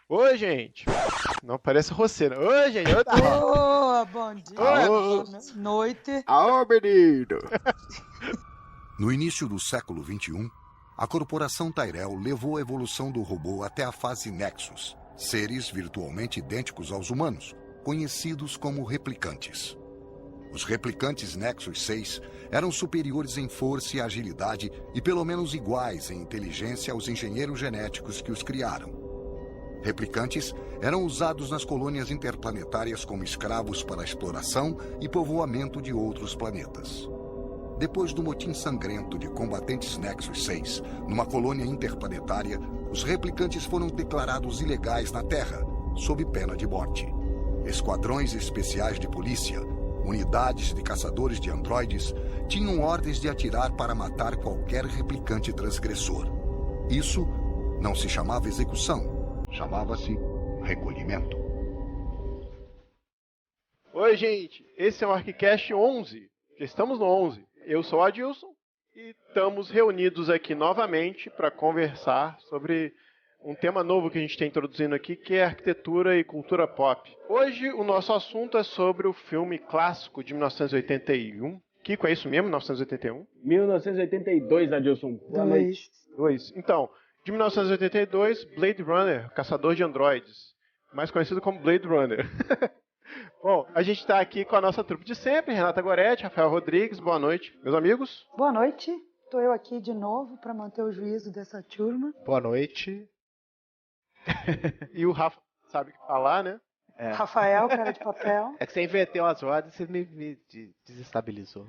Oi, gente. Não parece roceira. Oi, gente. Boa, bom dia, Alô. boa noite. Alô, menino. No início do século XXI, a corporação Tyrell levou a evolução do robô até a fase Nexus, seres virtualmente idênticos aos humanos, conhecidos como replicantes. Os replicantes Nexus 6 eram superiores em força e agilidade e pelo menos iguais em inteligência aos engenheiros genéticos que os criaram. Replicantes eram usados nas colônias interplanetárias como escravos para a exploração e povoamento de outros planetas. Depois do motim sangrento de combatentes Nexus 6, numa colônia interplanetária, os replicantes foram declarados ilegais na Terra, sob pena de morte. Esquadrões especiais de polícia, unidades de caçadores de androides, tinham ordens de atirar para matar qualquer replicante transgressor. Isso não se chamava execução, chamava-se recolhimento. Oi, gente. Esse é o ArcCast 11. Já estamos no 11. Eu sou o Adilson e estamos reunidos aqui novamente para conversar sobre um tema novo que a gente está introduzindo aqui, que é arquitetura e cultura pop. Hoje o nosso assunto é sobre o filme clássico de 1981. Kiko, é isso mesmo? 1981? 1982, Adilson. Boa noite. Então, de 1982, Blade Runner, Caçador de Androides, mais conhecido como Blade Runner. Bom, a gente está aqui com a nossa trupe de sempre, Renata Goretti, Rafael Rodrigues, boa noite, meus amigos. Boa noite, estou eu aqui de novo para manter o juízo dessa turma. Boa noite. E o Rafa sabe o que falar, né? É. Rafael, cara de papel. É que você inverteu as ordens e você me desestabilizou.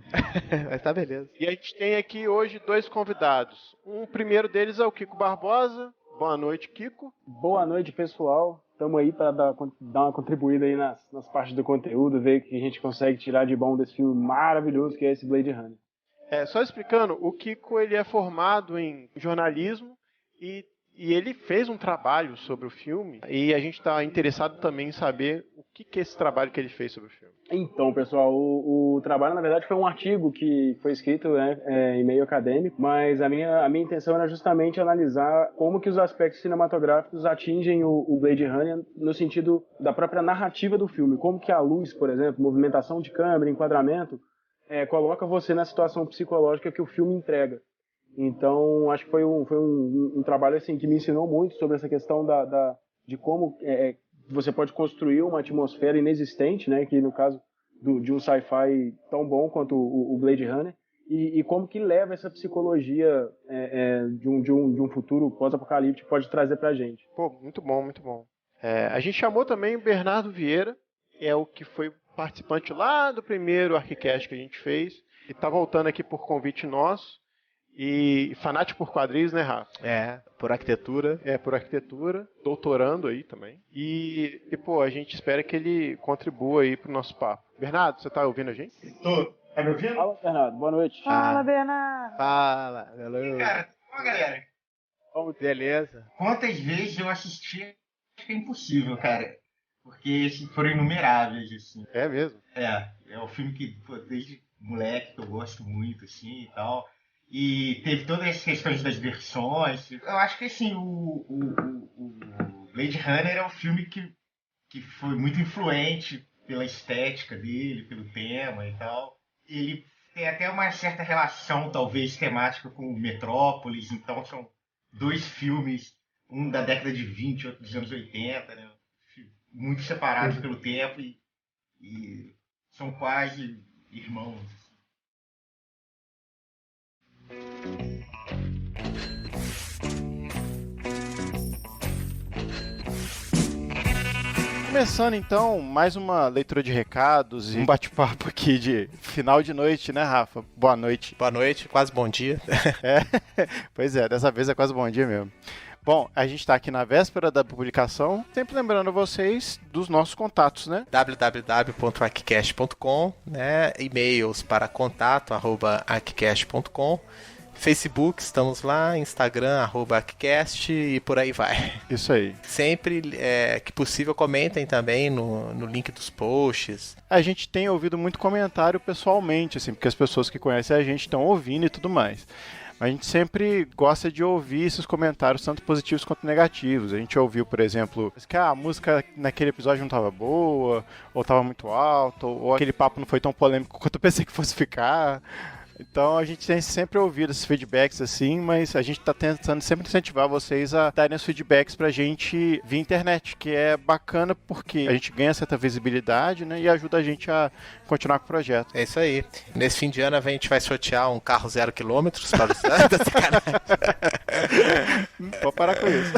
Mas tá beleza. E a gente tem aqui hoje dois convidados. Um primeiro deles é o Kiko Barbosa. Boa noite, Kiko. Boa noite, pessoal. Estamos aí para dar uma contribuída aí nas partes do conteúdo, ver o que a gente consegue tirar de bom desse filme maravilhoso que é esse Blade Runner. Só explicando, o Kiko ele é formado em jornalismo e ele fez um trabalho sobre o filme e a gente está interessado também em saber o que é esse trabalho que ele fez sobre o filme. Então, pessoal, o trabalho, na verdade, foi um artigo que foi escrito, né, em meio acadêmico, mas a minha intenção era justamente analisar como que os aspectos cinematográficos atingem o Blade Runner no sentido da própria narrativa do filme, como que a luz, por exemplo, movimentação de câmera, enquadramento, coloca você na situação psicológica que o filme entrega. Então, acho que foi um trabalho assim, que me ensinou muito sobre essa questão de como você pode construir uma atmosfera inexistente, né, que no caso de um sci-fi tão bom quanto o Blade Runner, e como que leva essa psicologia de um futuro pós-apocalíptico pode trazer pra gente. Pô, muito bom, muito bom. A gente chamou também o Bernardo Vieira, é o que foi participante lá do primeiro ArcCast que a gente fez, e tá voltando aqui por convite nosso. E fanático por quadrinhos, né, Rafa? Por arquitetura. Por arquitetura, doutorando aí também. E pô, a gente espera que ele contribua aí pro nosso papo. Bernardo, você tá ouvindo a gente? Tô. Tá me ouvindo? Fala, Bernardo. Boa noite. Fala, Bernardo. Fala, hello. E, cara, galera. Beleza. Quantas vezes eu assisti? Acho que é impossível, cara. Porque foram inumeráveis, assim. É mesmo? É um filme que, pô, desde moleque que eu gosto muito, assim, e tal. E teve todas as questões das versões. Eu acho que, assim, o Blade Runner é um filme que foi muito influente pela estética dele, pelo tema e tal. Ele tem até uma certa relação, talvez, temática com Metrópolis. Então, são dois filmes, um da década de 20 outro dos anos 80, né? Muito separados pelo tempo e são quase irmãos. Começando então, mais uma leitura de recados e um bate-papo aqui de final de noite, né, Rafa? Boa noite. Boa noite, quase bom dia. Pois é, dessa vez é quase bom dia mesmo. Bom, a gente está aqui na véspera da publicação, sempre lembrando vocês dos nossos contatos, né? www.arccast.com, né? E-mails para contato@arccast.com. Facebook, estamos lá, Instagram, @arccast e por aí vai. Isso aí. Sempre que possível, comentem também no link dos posts. A gente tem ouvido muito comentário pessoalmente, assim, porque as pessoas que conhecem a gente estão ouvindo e tudo mais. a gente sempre gosta de ouvir esses comentários, tanto positivos quanto negativos. A gente ouviu, por exemplo, que a música naquele episódio não estava boa, ou estava muito alto, ou aquele papo não foi tão polêmico quanto eu pensei que fosse ficar. Então a gente tem sempre ouvido esses feedbacks assim, mas a gente tá tentando sempre incentivar vocês a darem os feedbacks pra gente via internet, que é bacana porque a gente ganha certa visibilidade, né, e ajuda a gente a continuar com o projeto. É isso aí. Nesse fim de ano a gente vai sortear um carro 0 km para os Pode parar com isso.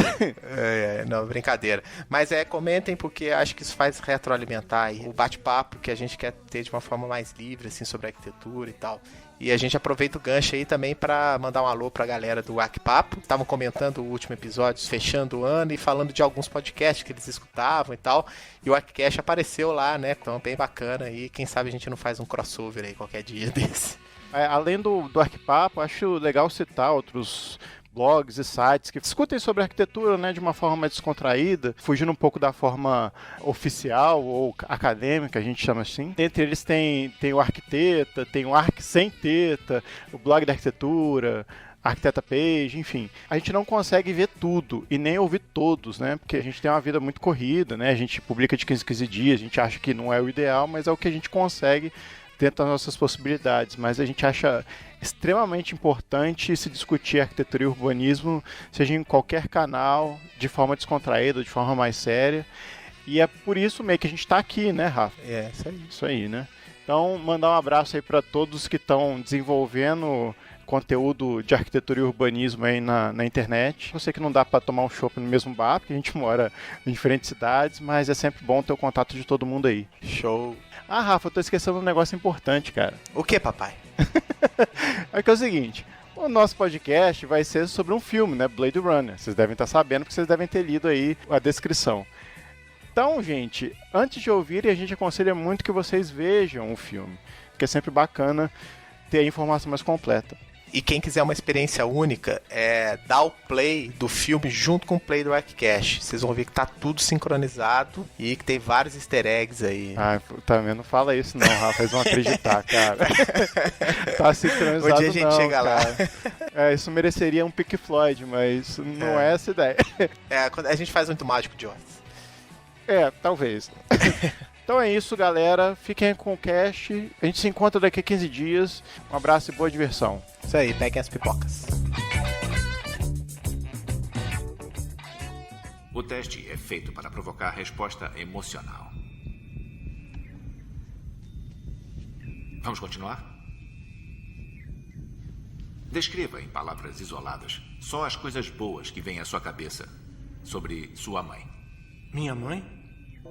Não, brincadeira. Mas comentem, porque acho que isso faz retroalimentar aí o bate-papo que a gente quer ter de uma forma mais livre, assim, sobre arquitetura e tal. E a gente aproveita o gancho aí também para mandar um alô pra galera do Arquipapo. Estavam comentando o último episódio, fechando o ano e falando de alguns podcasts que eles escutavam e tal. E o Arquicast apareceu lá, né? Então, bem bacana. E quem sabe a gente não faz um crossover aí qualquer dia desse. Além do Arquipapo, acho legal citar outros blogs e sites que discutem sobre arquitetura, né, de uma forma mais descontraída, fugindo um pouco da forma oficial ou acadêmica, a gente chama assim. Entre eles tem o Arquiteta, tem o Arq Sem Teta, o blog da arquitetura, Arquiteta Page, enfim. A gente não consegue ver tudo e nem ouvir todos, né, porque a gente tem uma vida muito corrida, né, a gente publica de 15 em 15 dias, a gente acha que não é o ideal, mas é o que a gente consegue dentro das nossas possibilidades, mas a gente acha extremamente importante se discutir arquitetura e urbanismo, seja em qualquer canal, de forma descontraída, de forma mais séria, e é por isso meio que a gente está aqui, né, Rafa? É, isso aí. Isso aí, né? Então, mandar um abraço aí para todos que estão desenvolvendo conteúdo de arquitetura e urbanismo aí na internet. Eu sei que não dá para tomar um chopp no mesmo bar, porque a gente mora em diferentes cidades, mas é sempre bom ter o contato de todo mundo aí. Show! Ah, Rafa, eu tô esquecendo um negócio importante, cara. O que, papai? É que é o seguinte, o nosso podcast vai ser sobre um filme, né, Blade Runner. Vocês devem estar sabendo, porque vocês devem ter lido aí a descrição. Então, gente, antes de ouvirem, a gente aconselha muito que vocês vejam o filme, porque é sempre bacana ter a informação mais completa. E quem quiser uma experiência única, dá o play do filme junto com o play do Arquicast. Vocês vão ver que tá tudo sincronizado e que tem vários easter eggs aí. Ah, também não fala isso não, Rafa, eles vão acreditar, cara. Tá sincronizado não, Um dia a gente chega lá. Isso mereceria um Pink Floyd, mas não é essa a ideia. A gente faz muito mágico de Oz. Talvez. Então é isso, galera. Fiquem com o cast. A gente se encontra daqui a 15 dias. Um abraço e boa diversão. Isso aí, peguem as pipocas. O teste é feito para provocar resposta emocional. Vamos continuar? Descreva em palavras isoladas só as coisas boas que vêm à sua cabeça sobre sua mãe. Minha mãe?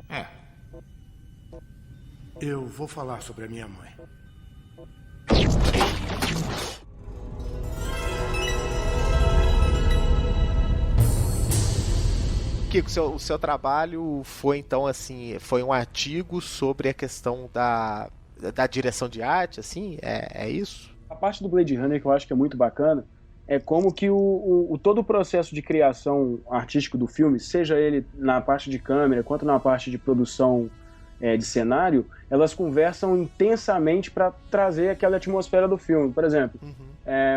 É. Eu vou falar sobre a minha mãe. Kiko, o seu trabalho foi então assim, foi um artigo sobre a questão da direção de arte, assim, é isso? A parte do Blade Runner que eu acho que é muito bacana é como que todo o processo de criação artístico do filme, seja ele na parte de câmera quanto na parte de produção de cenário, elas conversam intensamente para trazer aquela atmosfera do filme. Por exemplo,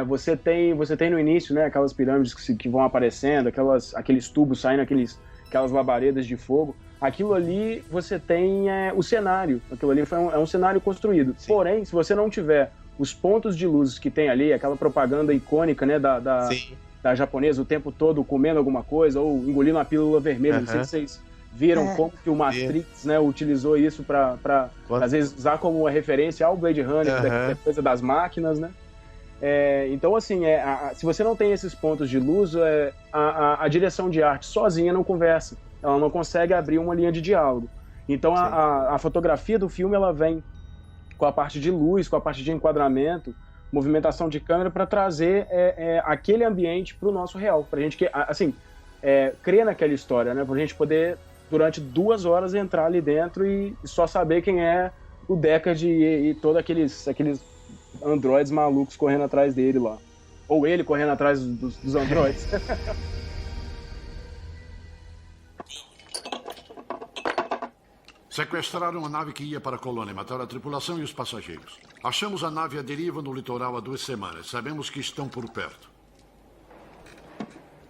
você tem no início, né, aquelas pirâmides que vão aparecendo, aqueles tubos saindo, aquelas labaredas de fogo. Aquilo ali você tem o cenário, aquilo ali é um cenário construído. Sim. Porém, se você não tiver os pontos de luz que tem ali, aquela propaganda icônica, né, da japonesa o tempo todo comendo alguma coisa ou engolindo uma pílula vermelha, não sei se vocês viram como que o Matrix, né, utilizou isso para às vezes usar como uma referência ao Blade Runner, da coisa das máquinas, né? Então, assim, se você não tem esses pontos de luz, a direção de arte sozinha não conversa, ela não consegue abrir uma linha de diálogo. Então, a fotografia do filme, ela vem com a parte de luz, com a parte de enquadramento, movimentação de câmera, para trazer aquele ambiente para o nosso real, para a gente crer naquela história, né? Para a gente poder, durante 2 horas, entrar ali dentro e só saber quem é o Deckard e todos aqueles androides malucos correndo atrás dele lá. Ou ele correndo atrás dos androides. Sequestraram a nave que ia para a colônia, mataram a tripulação e os passageiros. Achamos a nave à deriva no litoral há 2 semanas. Sabemos que estão por perto.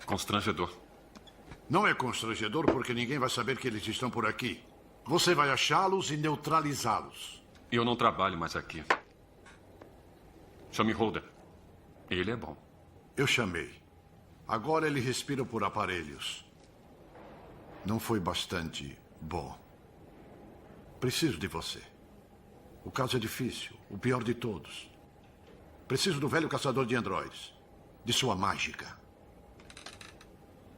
Constrangedor. Não é constrangedor porque ninguém vai saber que eles estão por aqui. Você vai achá-los e neutralizá-los. Eu não trabalho mais aqui. Chame Holden. Ele é bom. Eu chamei. Agora ele respira por aparelhos. Não foi bastante bom. Preciso de você. O caso é difícil, o pior de todos. Preciso do velho caçador de androides. De sua mágica.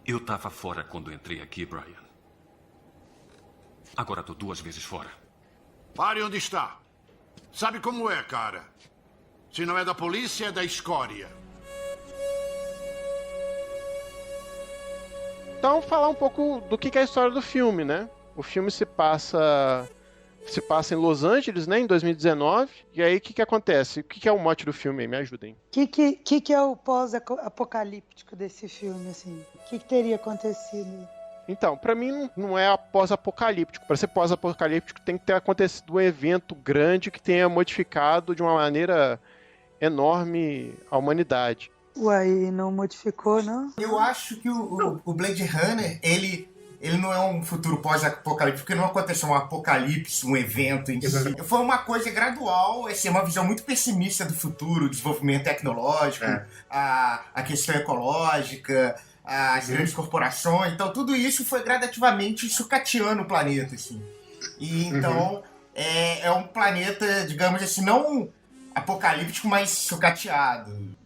Eu estava fora quando entrei aqui, Brian. Agora estou 2 vezes fora. Pare onde está. Sabe como é, cara? Se não é da polícia, é da escória. Então, falar um pouco do que é a história do filme, né? O filme se passa em Los Angeles, né, em 2019. E aí, o que acontece? O que é o mote do filme aí? Me ajudem. O que é o pós-apocalíptico desse filme, assim? O que teria acontecido? Então, pra mim não é pós-apocalíptico. Para ser pós-apocalíptico tem que ter acontecido um evento grande que tenha modificado de uma maneira enorme a humanidade. Uai, não modificou, não? Eu acho que o Blade Runner, ele não é um futuro pós-apocalíptico, porque não aconteceu um apocalipse, um evento em si. Foi uma coisa gradual, assim, uma visão muito pessimista do futuro, o desenvolvimento tecnológico, a questão ecológica, as grandes corporações. Então, tudo isso foi gradativamente sucateando o planeta, assim. E, então, é um planeta, digamos assim, não apocalíptico, mas sucateado.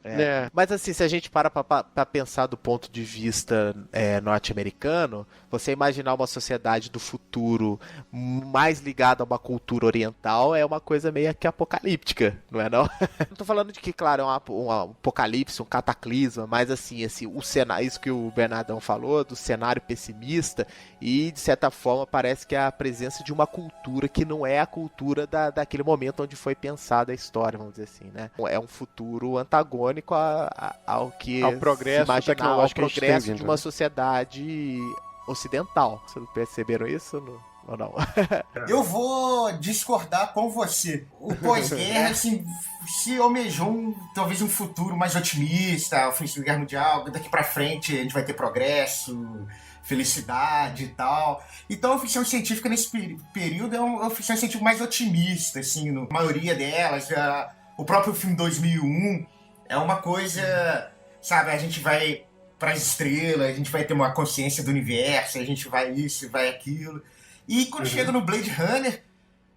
Mas assim, se a gente para pra pensar do ponto de vista norte-americano, você imaginar uma sociedade do futuro mais ligada a uma cultura oriental é uma coisa meio que apocalíptica, não é não? Não tô falando de que, claro, é um apocalipse, um cataclisma, mas assim, o cenário, isso que o Bernardão falou, do cenário pessimista, e de certa forma parece que é a presença de uma cultura que não é a cultura daquele momento onde foi pensada a história, vamos dizer assim, né? É um futuro antagônico ao que ao progresso tecnológico, ao progresso de uma sociedade ocidental. Vocês perceberam isso ou não? Eu vou discordar com você. O pós-guerra, assim, se almejou talvez um futuro mais otimista, o fim da Guerra Mundial, daqui pra frente a gente vai ter progresso, felicidade e tal. Então a ficção científica nesse período é uma ficção científica mais otimista, assim, a maioria delas. O próprio filme 2001 é uma coisa, sabe, a gente vai pras estrelas, a gente vai ter uma consciência do universo, a gente vai isso, vai aquilo. E quando chega no Blade Runner,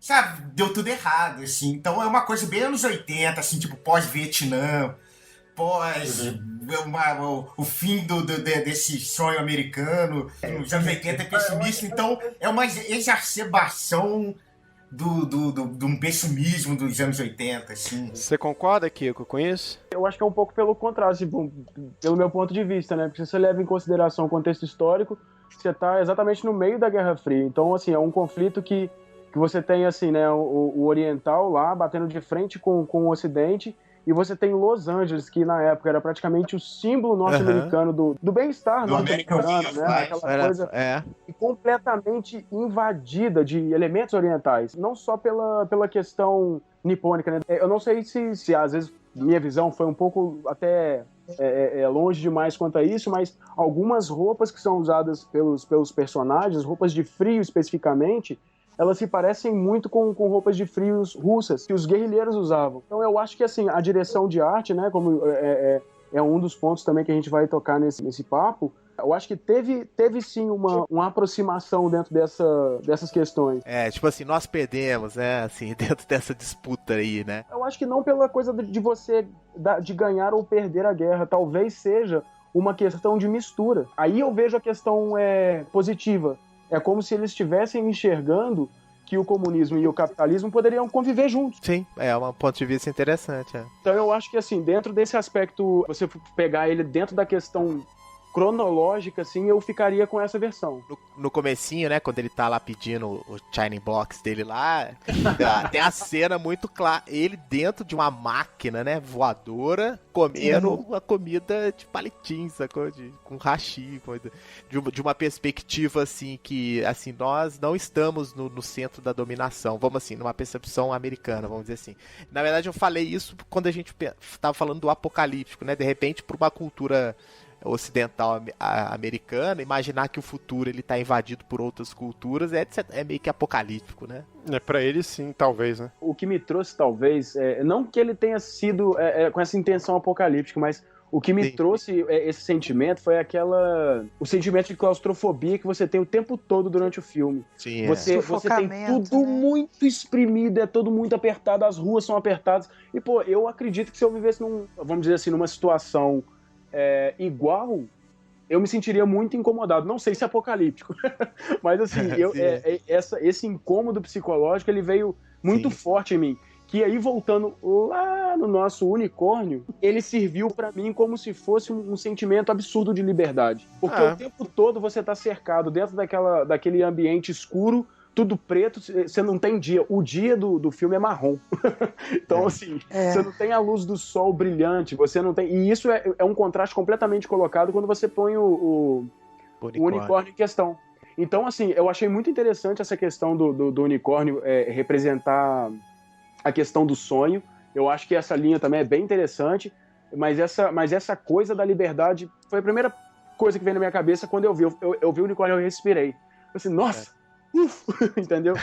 sabe, deu tudo errado, assim. Então é uma coisa bem anos 80, assim, tipo pós-Vietnã, o fim desse sonho americano. Nos anos 80 é pessimista, então é uma exacerbação de um pessimismo dos anos 80, assim. Você concorda, Kiko, com isso? Eu acho que é um pouco pelo contrário, assim, pelo meu ponto de vista, né? Porque se você leva em consideração o contexto histórico, você está exatamente no meio da Guerra Fria. Então, assim, é um conflito que você tem, assim, né, o oriental lá batendo de frente com o ocidente, e você tem Los Angeles, que na época era praticamente o símbolo norte-americano do bem-estar norte-americano, né? Aquela coisa completamente invadida de elementos orientais. Não só pela questão nipônica, né? Eu não sei se às vezes minha visão foi um pouco até longe demais quanto a isso, mas algumas roupas que são usadas pelos personagens, roupas de frio especificamente, elas se parecem muito com roupas de frios russas que os guerrilheiros usavam. Então eu acho que assim, a direção de arte, né, como é um dos pontos também que a gente vai tocar nesse papo, eu acho que teve sim uma aproximação dentro dessas questões. Tipo assim, nós perdemos, né, assim, dentro dessa disputa aí, né? Eu acho que não pela coisa de você de ganhar ou perder a guerra, talvez seja uma questão de mistura. Aí eu vejo a questão positiva. É como se eles estivessem enxergando que o comunismo e o capitalismo poderiam conviver juntos. Sim, é um ponto de vista interessante. Então eu acho que, assim, dentro desse aspecto, você pegar ele dentro da questão cronológica, assim, eu ficaria com essa versão. No comecinho, né, quando ele tá lá pedindo o Shining Box dele lá, tem a cena muito clara, ele dentro de uma máquina, né, voadora, comendo uma comida de palitinho, sacou? Com hashi, de uma perspectiva, assim, que, assim, nós não estamos no centro da dominação, vamos assim, numa percepção americana, vamos dizer assim. Na verdade, eu falei isso quando a gente tava falando do apocalíptico, né, de repente, por uma cultura ocidental americana, imaginar que o futuro ele tá invadido por outras culturas é meio que apocalíptico, né? Pra ele sim, talvez, né? O que me trouxe, talvez, não que ele tenha sido com essa intenção apocalíptica, mas o que me trouxe esse sentimento foi o sentimento de claustrofobia que você tem o tempo todo durante o filme. Sim, você tem tudo muito exprimido, é tudo muito apertado, as ruas são apertadas. E, pô, eu acredito que se eu vivesse vamos dizer assim, numa situação igual, eu me sentiria muito incomodado. Não sei se é apocalíptico, mas assim, esse incômodo psicológico, ele veio muito forte em mim. Que aí, voltando lá no nosso unicórnio, ele serviu pra mim como se fosse um sentimento absurdo de liberdade. Porque o tempo todo você tá cercado dentro daquele ambiente escuro, tudo preto, você não tem dia. O dia do filme é marrom. Então, assim, você não tem a luz do sol brilhante, você não tem... E isso é um contraste completamente colocado quando você põe o unicórnio em questão. Então, assim, eu achei muito interessante essa questão do unicórnio representar a questão do sonho. Eu acho que essa linha também é bem interessante, mas essa coisa da liberdade foi a primeira coisa que veio na minha cabeça quando eu vi o unicórnio, eu respirei. Eu assim, nossa! Entendeu?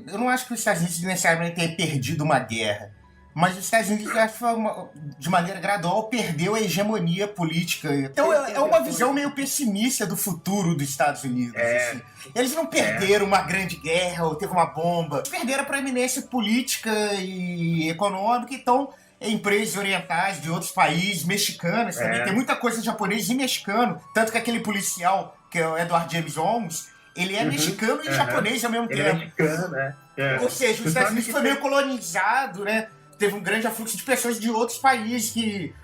Eu não acho que os Estados Unidos necessariamente tenha perdido uma guerra, mas os Estados Unidos, acho que de maneira gradual, perdeu a hegemonia política. Então é uma visão meio pessimista do futuro dos Estados Unidos. Assim. Eles não perderam uma grande guerra ou teve uma bomba. Eles perderam a proeminência política e econômica, então empresas orientais de outros países, mexicanas também. Tem muita coisa japonês e mexicano. Tanto que aquele policial, que é o Edward James Olmos, ele é mexicano e japonês ao mesmo tempo. É mexicano, né? Ou seja, os Estados Unidos foi meio colonizado, né? Teve um grande afluxo de pessoas de outros países, de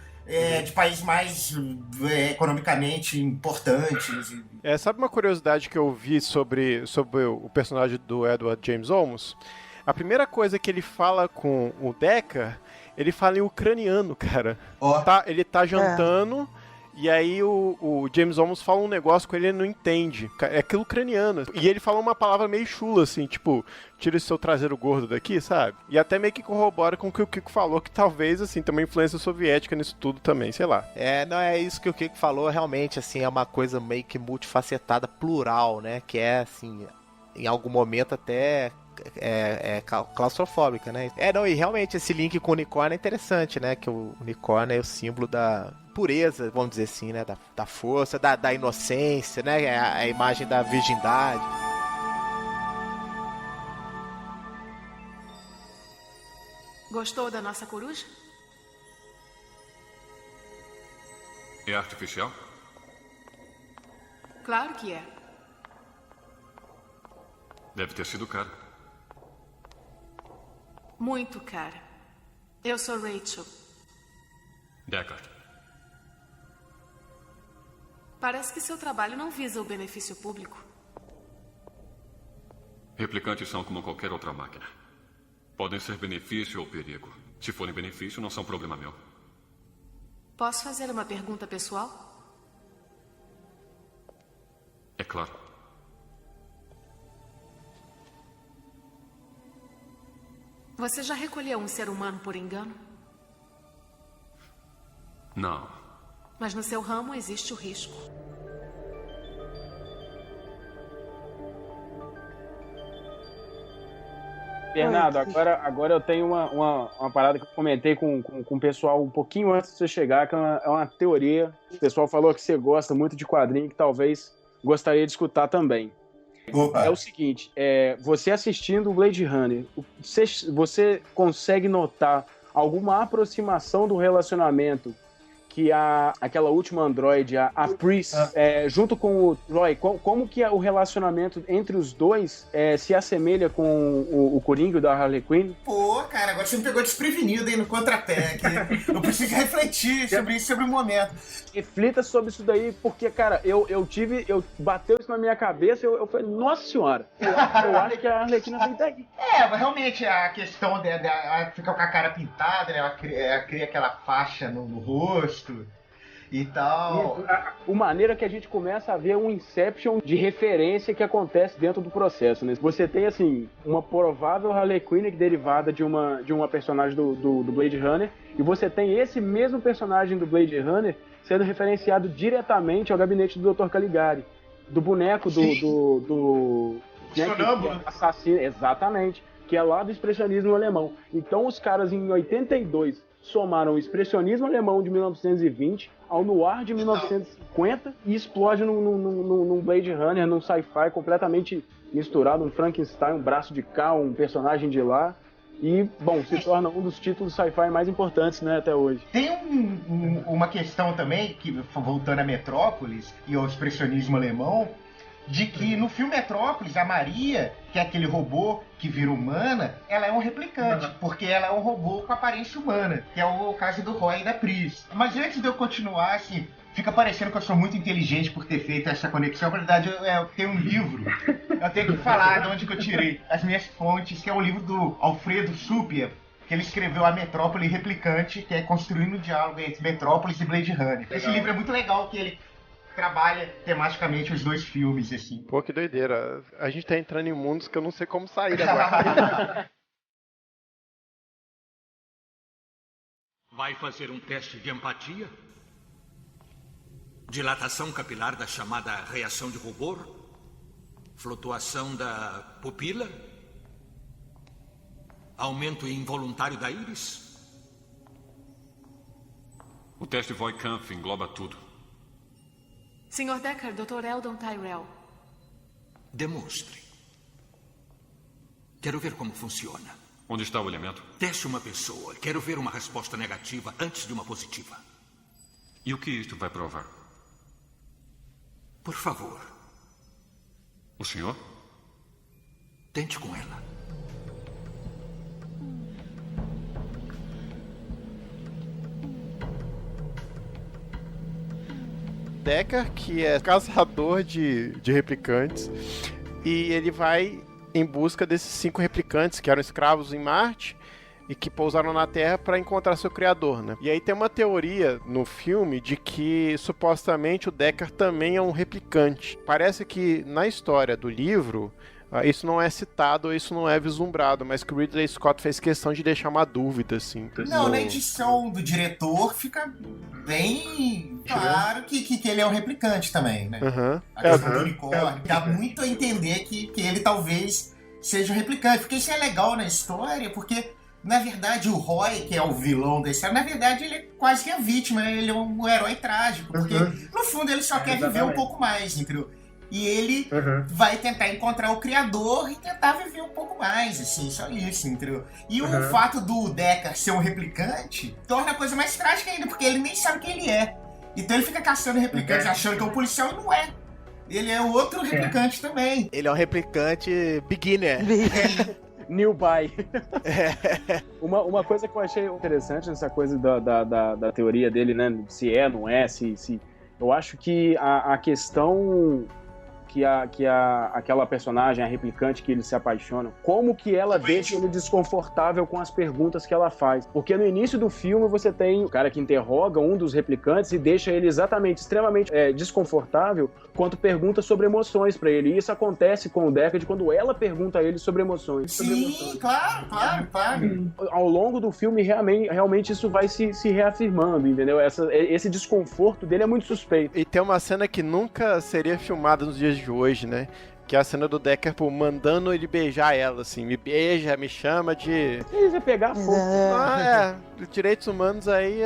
países mais economicamente importantes. Sabe uma curiosidade que eu vi sobre o personagem do Edward James Olmos? A primeira coisa que ele fala com o Deckard, ele fala em ucraniano, cara. Ele tá jantando... E aí o James Olmos fala um negócio com ele não entende. É aquilo ucraniano. E ele fala uma palavra meio chula, assim, tipo, tira esse seu traseiro gordo daqui, sabe? E até meio que corrobora com o que o Kiko falou, que talvez, assim, tem uma influência soviética nisso tudo também, sei lá. Não é isso que o Kiko falou, realmente, assim, é uma coisa meio que multifacetada, plural, né? Que é, assim, em algum momento até... claustrofóbica, né? E realmente esse link com o unicórnio é interessante, né? Que o unicórnio é o símbolo da pureza, vamos dizer assim, né? Da força, da inocência, né? É a imagem da virgindade. Gostou da nossa coruja? É artificial? Claro que é. Deve ter sido caro. Muito cara. Eu sou Rachel. Deckard. Parece que seu trabalho não visa o benefício público. Replicantes são como qualquer outra máquina. Podem ser benefício ou perigo. Se forem benefício, não são problema meu. Posso fazer uma pergunta pessoal? É claro. Você já recolheu um ser humano por engano? Não. Mas no seu ramo existe o risco. Bernardo, agora eu tenho uma parada que eu comentei com o pessoal um pouquinho antes de você chegar, que é uma teoria. O pessoal falou que você gosta muito de quadrinho, que talvez gostaria de escutar também. Opa. É o seguinte, você assistindo o Blade Runner, você consegue notar alguma aproximação do relacionamento que aquela última androide, a Pris, junto com o Roy, como que o relacionamento entre os dois se assemelha com o Coringa da Harley Quinn? Pô, cara, agora você me pegou desprevenido aí no contrapé. Eu preciso refletir sobre isso, sobre o momento. Reflita sobre isso daí, porque, cara, bateu isso na minha cabeça e eu falei, nossa senhora, eu acho que a Harley Quinn veio daí. Realmente a questão dela ficar com a cara pintada, né? Ela cria aquela faixa no rosto e tal. A maneira que a gente começa a ver um Inception de referência que acontece dentro do processo, né? Você tem, assim, uma provável Harley Quinn derivada de uma personagem do Blade Runner, e você tem esse mesmo personagem do Blade Runner sendo referenciado diretamente ao gabinete do Dr. Caligari, do boneco do assassino, exatamente, que é lá do expressionismo alemão. Então os caras em 82 somaram o expressionismo alemão de 1920 ao noir de 1950 e explode num Blade Runner, num sci-fi completamente misturado, um Frankenstein, um braço de cá, um personagem de lá. E, bom, se torna um dos títulos sci-fi mais importantes, né, até hoje. Tem uma questão também, que voltando a Metrópolis e ao expressionismo alemão, de que no filme Metrópolis, a Maria, que é aquele robô que vira humana, ela é um replicante, porque ela é um robô com aparência humana, que é o caso do Roy e da Pris. Mas antes de eu continuar, assim, fica parecendo que eu sou muito inteligente por ter feito essa conexão. Na verdade, eu tenho um livro, eu tenho que falar de onde que eu tirei as minhas fontes, que é o livro do Alfredo Supia, que ele escreveu A Metrópole Replicante, que é construindo o diálogo entre Metrópolis e Blade Runner. Esse livro é muito legal, que ele trabalha tematicamente os dois filmes, assim. Pô, que doideira. A gente tá entrando em mundos que eu não sei como sair agora. Vai fazer um teste de empatia? Dilatação capilar da chamada reação de rubor? Flutuação da pupila? Aumento involuntário da íris? O teste Voigt-Kampff engloba tudo. Sr. Decker, Dr. Eldon Tyrell. Demonstre. Quero ver como funciona. Onde está o elemento? Teste uma pessoa. Quero ver uma resposta negativa antes de uma positiva. E o que isto vai provar? Por favor. O senhor? Tente com ela. Decker, que é caçador de replicantes, e ele vai em busca desses 5 replicantes que eram escravos em Marte e que pousaram na Terra para encontrar seu criador, né? E aí tem uma teoria no filme de que supostamente o Decker também é um replicante. Parece que na história do livro isso não é citado, isso não é vislumbrado, mas que o Ridley Scott fez questão de deixar uma dúvida, assim. Não, na edição do diretor fica bem claro que ele é um replicante também, né? A questão do unicórnio, dá muito a entender que ele talvez seja um replicante, porque isso é legal na história, porque na verdade o Roy, que é o vilão da história, na verdade ele é quase que a vítima, né? Ele é um herói trágico, porque no fundo ele só quer viver um pouco mais, entendeu? E ele vai tentar encontrar o criador e tentar viver um pouco mais, assim, só isso, entendeu? E o fato do Decker ser um replicante torna a coisa mais trágica ainda, porque ele nem sabe quem ele é. Então ele fica caçando replicantes, achando que é um policial e não é. Ele é outro replicante também. Ele é um replicante beginner. New buy. Uma coisa que eu achei interessante nessa coisa da teoria dele, né? Se é, não é, se... Eu acho que a questão que aquela personagem, a replicante que ele se apaixona, como que ela deixa ele desconfortável com as perguntas que ela faz. Porque no início do filme você tem o cara que interroga um dos replicantes e deixa ele exatamente extremamente desconfortável quando pergunta sobre emoções pra ele. E isso acontece com o Deckard quando ela pergunta a ele sobre emoções. Sim, claro. Ao longo do filme, realmente isso vai se reafirmando, entendeu? Esse desconforto dele é muito suspeito. E tem uma cena que nunca seria filmada nos dias de hoje, né? Que é a cena do Decker, pô, mandando ele beijar ela, assim. Me beija, me chama de... Ele vai pegar fogo. Direitos humanos aí...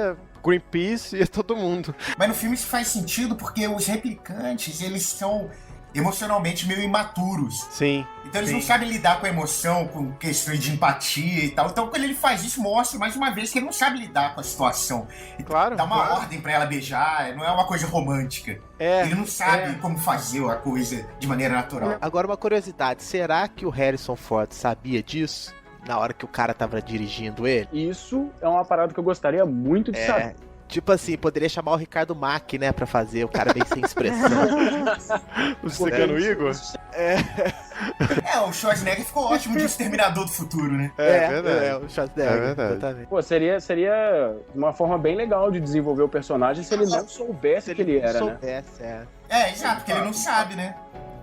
Greenpeace e todo mundo. Mas no filme isso faz sentido porque os replicantes, eles são emocionalmente meio imaturos. Sim. Então eles sim. não sabem lidar com a emoção, com questões de empatia e tal. Então quando ele faz isso, mostra mais uma vez que ele não sabe lidar com a situação. Claro. Dá uma ordem pra ela beijar, não é uma coisa romântica. Ele não sabe como fazer a coisa de maneira natural. Agora uma curiosidade, será que o Harrison Ford sabia disso? Na hora que o cara tava dirigindo ele? Isso é uma parada que eu gostaria muito de saber. Tipo assim, poderia chamar o Ricardo Mack, né, pra fazer o cara bem sem expressão. O Cigano Igor? O Schwarzenegger ficou ótimo de Exterminador do Futuro, né? É verdade. O Schwarzenegger, É verdade. exatamente. Pô, seria uma forma bem legal de desenvolver o personagem se ele não soubesse que ele era, né? Exato, porque ele não sabe, né?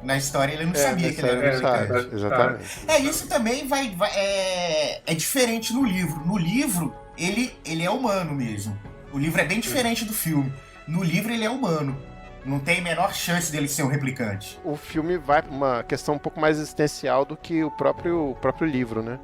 Na história ele não sabia que ele era americano. Exatamente. Isso também é diferente no livro. No livro, ele é humano mesmo. O livro é bem diferente do filme. No livro ele é humano. Não tem a menor chance dele ser um replicante. O filme vai pra uma questão um pouco mais existencial do que o próprio livro, né?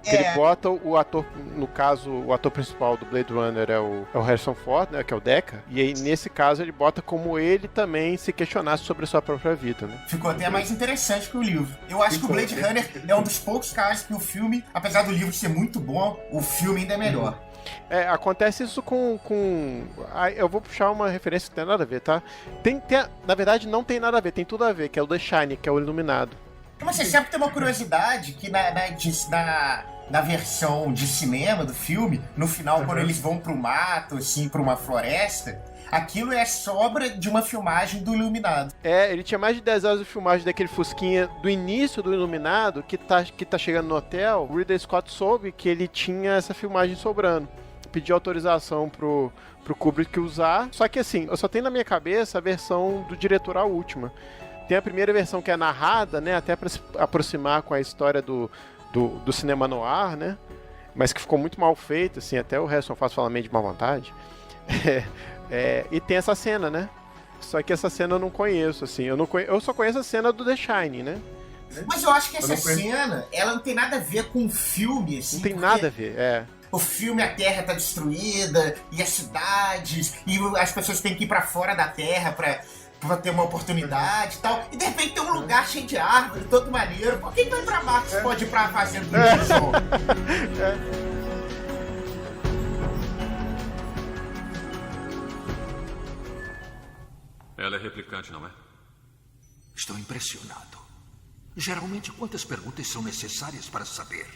Porque ele bota o ator, no caso, o ator principal do Blade Runner é o Harrison Ford, né, que é o Deckard. E aí, nesse caso, ele bota como ele também se questionasse sobre a sua própria vida, né? Ficou até mais interessante que o livro. Eu acho que o Blade Runner é um dos poucos casos que o filme, apesar do livro ser muito bom, o filme ainda é melhor. Acontece isso com... eu vou puxar uma referência que não tem nada a ver, tá? Na verdade, não tem nada a ver, tem tudo a ver, que é o The Shining, que é o Iluminado. Mas você sabe que tem uma curiosidade que na versão de cinema do filme, no final, quando eles vão pro mato, assim, pra uma floresta, aquilo é sobra de uma filmagem do Iluminado. Ele tinha mais de 10 horas de filmagem daquele fusquinha do início do Iluminado, que tá chegando no hotel. O Ridley Scott soube que ele tinha essa filmagem sobrando. Pediu autorização pro Kubrick usar, só que assim, eu só tenho na minha cabeça a versão do diretor, a última. Tem a primeira versão que é narrada, né, até para se aproximar com a história do cinema noir, né, mas que ficou muito mal feita, assim, até o Harrison Ford fala meio de má vontade. E tem essa cena, né, só que essa cena eu não conheço, assim, eu só conheço a cena do The Shining, né. Mas eu acho que essa cena, ela não tem nada a ver com o filme, assim. Não tem nada a ver, O filme, a Terra tá destruída, e as cidades, e as pessoas têm que ir pra fora da Terra pra ter uma oportunidade e tal. E de repente tem um lugar cheio de árvore, todo maneiro. Por que vai pra Marte? Pode ir pra fazenda do Wilson? Ela é replicante, não é? Estou impressionado. Geralmente, quantas perguntas são necessárias para saber?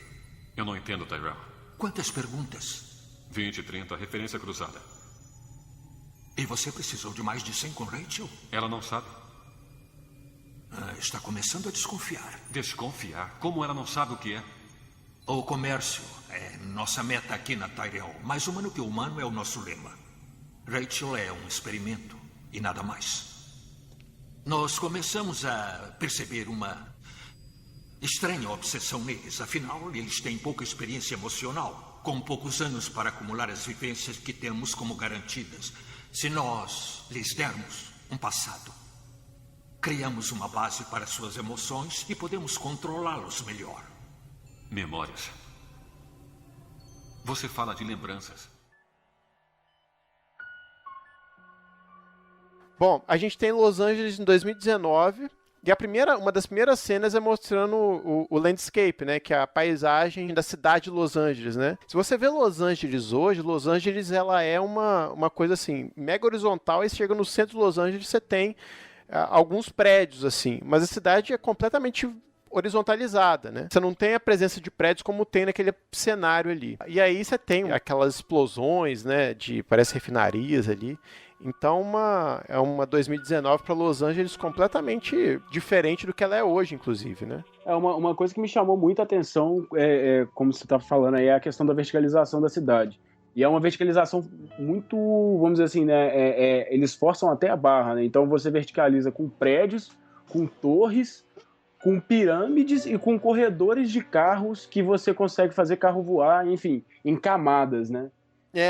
Eu não entendo, Tyrell. Quantas perguntas? 20, 30, referência cruzada. E você precisou de mais de 100 com Rachel? Ela não sabe. Está começando a desconfiar. Desconfiar? Como ela não sabe o que é? O comércio é nossa meta aqui na Tyrell. Mais humano que humano é o nosso lema. Rachel é um experimento e nada mais. Nós começamos a perceber uma estranha obsessão neles. Afinal, eles têm pouca experiência emocional, com poucos anos para acumular as vivências que temos como garantidas. Se nós lhes dermos um passado, criamos uma base para suas emoções e podemos controlá-los melhor. Memórias. Você fala de lembranças. Bom, a gente tem Los Angeles em 2019 e uma das primeiras cenas é mostrando o landscape, né, que é a paisagem da cidade de Los Angeles, né? Se você vê Los Angeles hoje, Los Angeles ela é uma coisa assim, mega horizontal, e você chega no centro de Los Angeles, você tem alguns prédios assim, mas a cidade é completamente horizontalizada, né? Você não tem a presença de prédios como tem naquele cenário ali. E aí você tem aquelas explosões, né, parece refinarias ali. Então é uma 2019 para Los Angeles completamente diferente do que ela é hoje, inclusive, né? Uma coisa que me chamou muita atenção, como você está falando aí, é a questão da verticalização da cidade. E é uma verticalização muito, vamos dizer assim, né? Eles forçam até a barra, né? Então você verticaliza com prédios, com torres, com pirâmides e com corredores de carros que você consegue fazer carro voar, enfim, em camadas, né?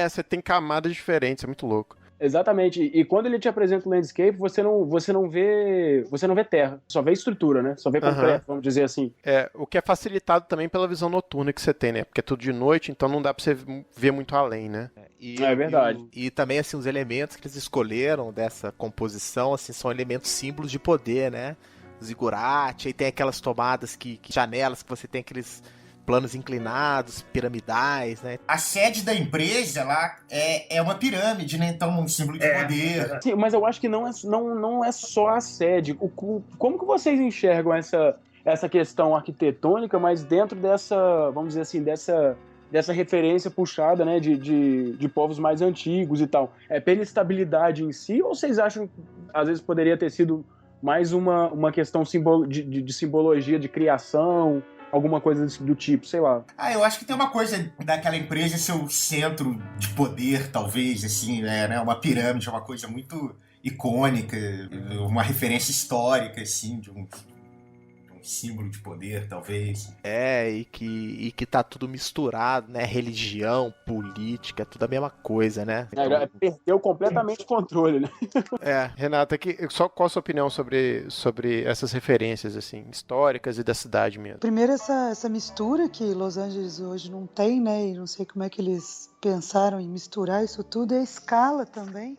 Você tem camadas diferentes, é muito louco. Exatamente. E quando ele te apresenta o landscape, você não vê terra, só vê estrutura, né? Só vê concreto, vamos dizer assim. O que é facilitado também pela visão noturna que você tem, né? Porque é tudo de noite, então não dá pra você ver muito além, né? É verdade. E também, assim, os elementos que eles escolheram dessa composição, assim, são elementos símbolos de poder, né? Zigurate, aí tem aquelas tomadas janelas que você tem aqueles planos inclinados, piramidais, né? A sede da empresa lá é uma pirâmide, né? Então, um símbolo de poder. Sim, mas eu acho que não é só a sede. Como que vocês enxergam essa questão arquitetônica, mas dentro dessa, vamos dizer assim, dessa referência puxada, né, de povos mais antigos e tal? É pela estabilidade em si, ou vocês acham que às vezes poderia ter sido mais uma questão de simbologia, de criação, alguma coisa do tipo, sei lá? Eu acho que tem uma coisa daquela empresa ser o centro de poder, talvez, assim, né? Uma pirâmide, uma coisa muito icônica, uma referência histórica, assim, de um símbolo de poder, talvez. E que tá tudo misturado, né? Religião, política, tudo a mesma coisa, né? Perdeu completamente o controle, né? Renata, qual a sua opinião sobre essas referências, assim, históricas e da cidade mesmo? Primeiro, essa mistura que Los Angeles hoje não tem, né? E não sei como é que eles pensaram em misturar isso tudo, e a escala também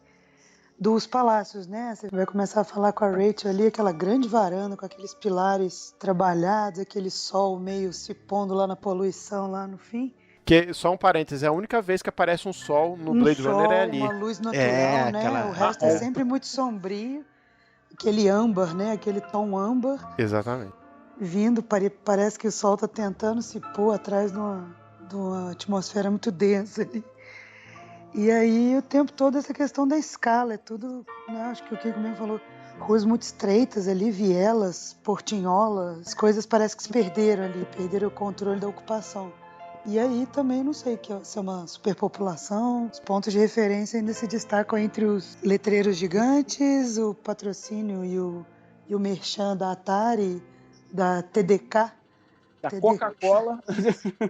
dos palácios, né? Você vai começar a falar com a Rachel ali, aquela grande varanda com aqueles pilares trabalhados, aquele sol meio se pondo lá na poluição lá no fim. Que, só um parênteses, é a única vez que aparece um sol no Blade Runner é ali. Uma luz natural, né? O resto é sempre muito sombrio. Aquele âmbar, né? Aquele tom âmbar. Exatamente. Vindo, parece que o sol tá tentando se pôr atrás de uma atmosfera muito densa ali. E aí, o tempo todo, essa questão da escala, é tudo, né, acho que o Kiko mesmo falou, ruas muito estreitas ali, vielas, portinholas, as coisas parecem que se perderam ali, perderam o controle da ocupação. E aí também, não sei, se é uma superpopulação, os pontos de referência ainda se destacam entre os letreiros gigantes, o patrocínio e o merchan da Atari, da TDK. Da Coca-Cola.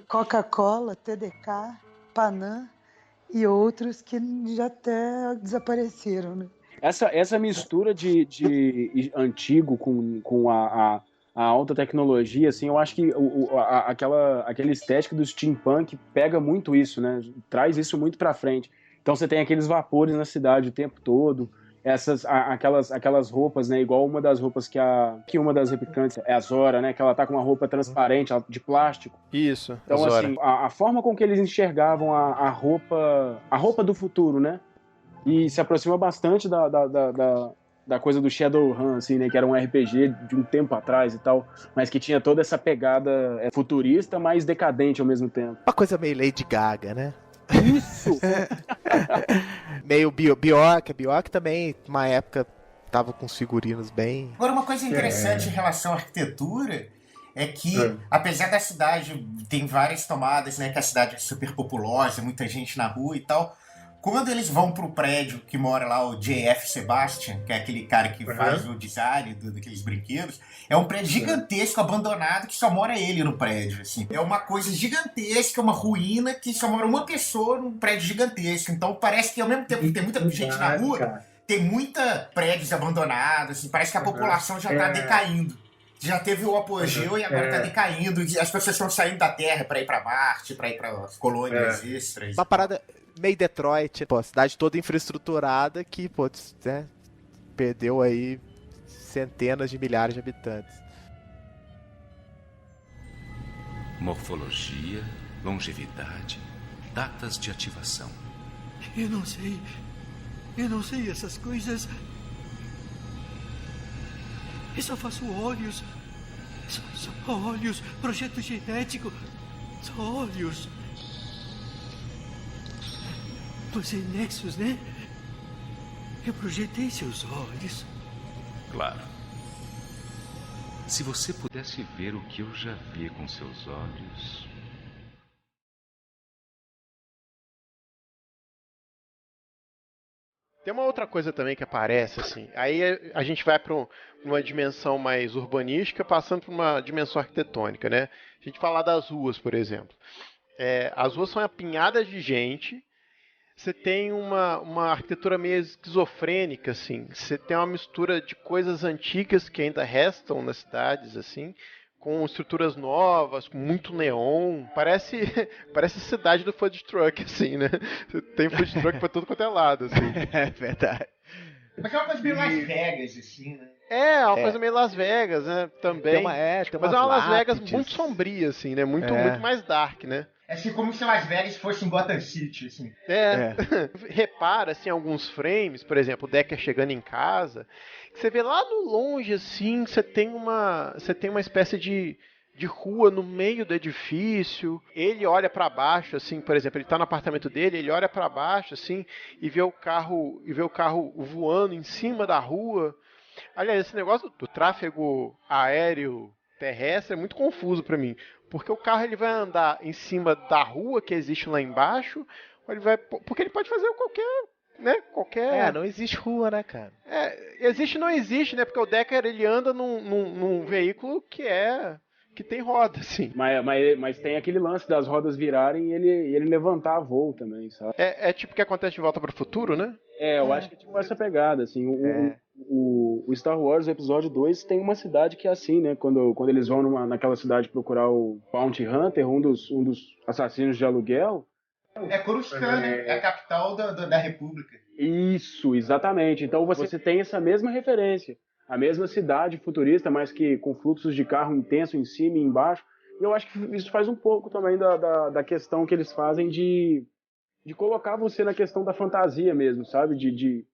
Coca-Cola, TDK, Panam. E outros que já até desapareceram, né? Essa mistura de antigo com a alta tecnologia, assim, eu acho que aquela estética do steampunk pega muito isso, né? Traz isso muito pra frente. Então você tem aqueles vapores na cidade o tempo todo, aquelas roupas, né? Igual uma das roupas que uma das replicantes é a Zora, né? Que ela tá com uma roupa transparente, de plástico. Isso. Então, assim, a forma com que eles enxergavam a roupa do futuro, né? E se aproxima bastante da coisa do Shadowrun, assim, né? Que era um RPG de um tempo atrás e tal, mas que tinha toda essa pegada futurista, mas decadente ao mesmo tempo. Uma coisa meio Lady Gaga, né? Isso! Meio Bjork. A Bjork também, uma época, tava com os figurinos bem... Agora, uma coisa interessante em relação à arquitetura é que, apesar da cidade, tem várias tomadas, né? Que a cidade é super populosa, muita gente na rua e tal. Quando eles vão pro prédio que mora lá o J.F. Sebastian, que é aquele cara que faz o design daqueles brinquedos, é um prédio gigantesco, abandonado, que só mora ele no prédio, assim. É uma coisa gigantesca, uma ruína, que só mora uma pessoa num prédio gigantesco. Então parece que ao mesmo tempo que tem muita gente na rua, tem muita prédios abandonados, assim, parece que a população já tá decaindo. Já teve o apogeu e agora tá decaindo. E as pessoas estão saindo da Terra para ir para Marte, para ir para colônias extras. Uma parada meio Detroit, pô, cidade toda infraestruturada que, pô, né, perdeu aí centenas de milhares de habitantes. Morfologia, longevidade, datas de ativação. Eu não sei essas coisas. Eu só faço olhos. Só olhos. Projeto genético. Só olhos. Você é Nexus, né? Eu projetei seus olhos. Claro. Se você pudesse ver o que eu já vi com seus olhos... Tem uma outra coisa também que aparece, assim. Aí a gente vai para uma dimensão mais urbanística, passando para uma dimensão arquitetônica, né? A gente falar das ruas, por exemplo. As ruas são apinhadas de gente, você tem uma arquitetura meio esquizofrênica, assim. Você tem uma mistura de coisas antigas que ainda restam nas cidades, assim, com estruturas novas, com muito neon. Parece a cidade do food truck, assim, né? Tem food truck pra tudo quanto é lado, assim. É verdade. Mas é uma coisa meio Las Vegas, assim, né? É uma coisa meio Las Vegas, né? Também. Mas é uma Las Vegas muito sombria, assim, né? Muito mais dark, né? É assim como se Las Vegas fosse em Gotham City, assim. Repara, assim, alguns frames, por exemplo, o Decker chegando em casa, que você vê lá no longe, assim, você tem uma espécie de rua no meio do edifício. Ele olha para baixo, assim, por exemplo, ele tá no apartamento dele, ele olha para baixo, assim, e vê o carro voando em cima da rua. Aliás, esse negócio do tráfego aéreo terrestre é muito confuso para mim, porque o carro ele vai andar em cima da rua que existe lá embaixo, ou porque ele pode fazer qualquer... não existe rua, né, cara? Existe ou não existe, né? Porque o Decker ele anda num veículo que tem roda, assim. Mas tem aquele lance das rodas virarem e ele levantar voo também, sabe? É tipo o que acontece de Volta para o Futuro, né? Eu acho que é tipo essa pegada, assim. O Star Wars, o episódio 2, tem uma cidade que é assim, né? Quando eles vão naquela cidade procurar o Bounty Hunter, um dos assassinos de aluguel. É Coruscant, né? É a capital da República. Isso, exatamente. Então você tem essa mesma referência. A mesma cidade futurista, mas que com fluxos de carro intenso em cima e embaixo. E eu acho que isso faz um pouco também da questão que eles fazem de colocar você na questão da fantasia mesmo, sabe? De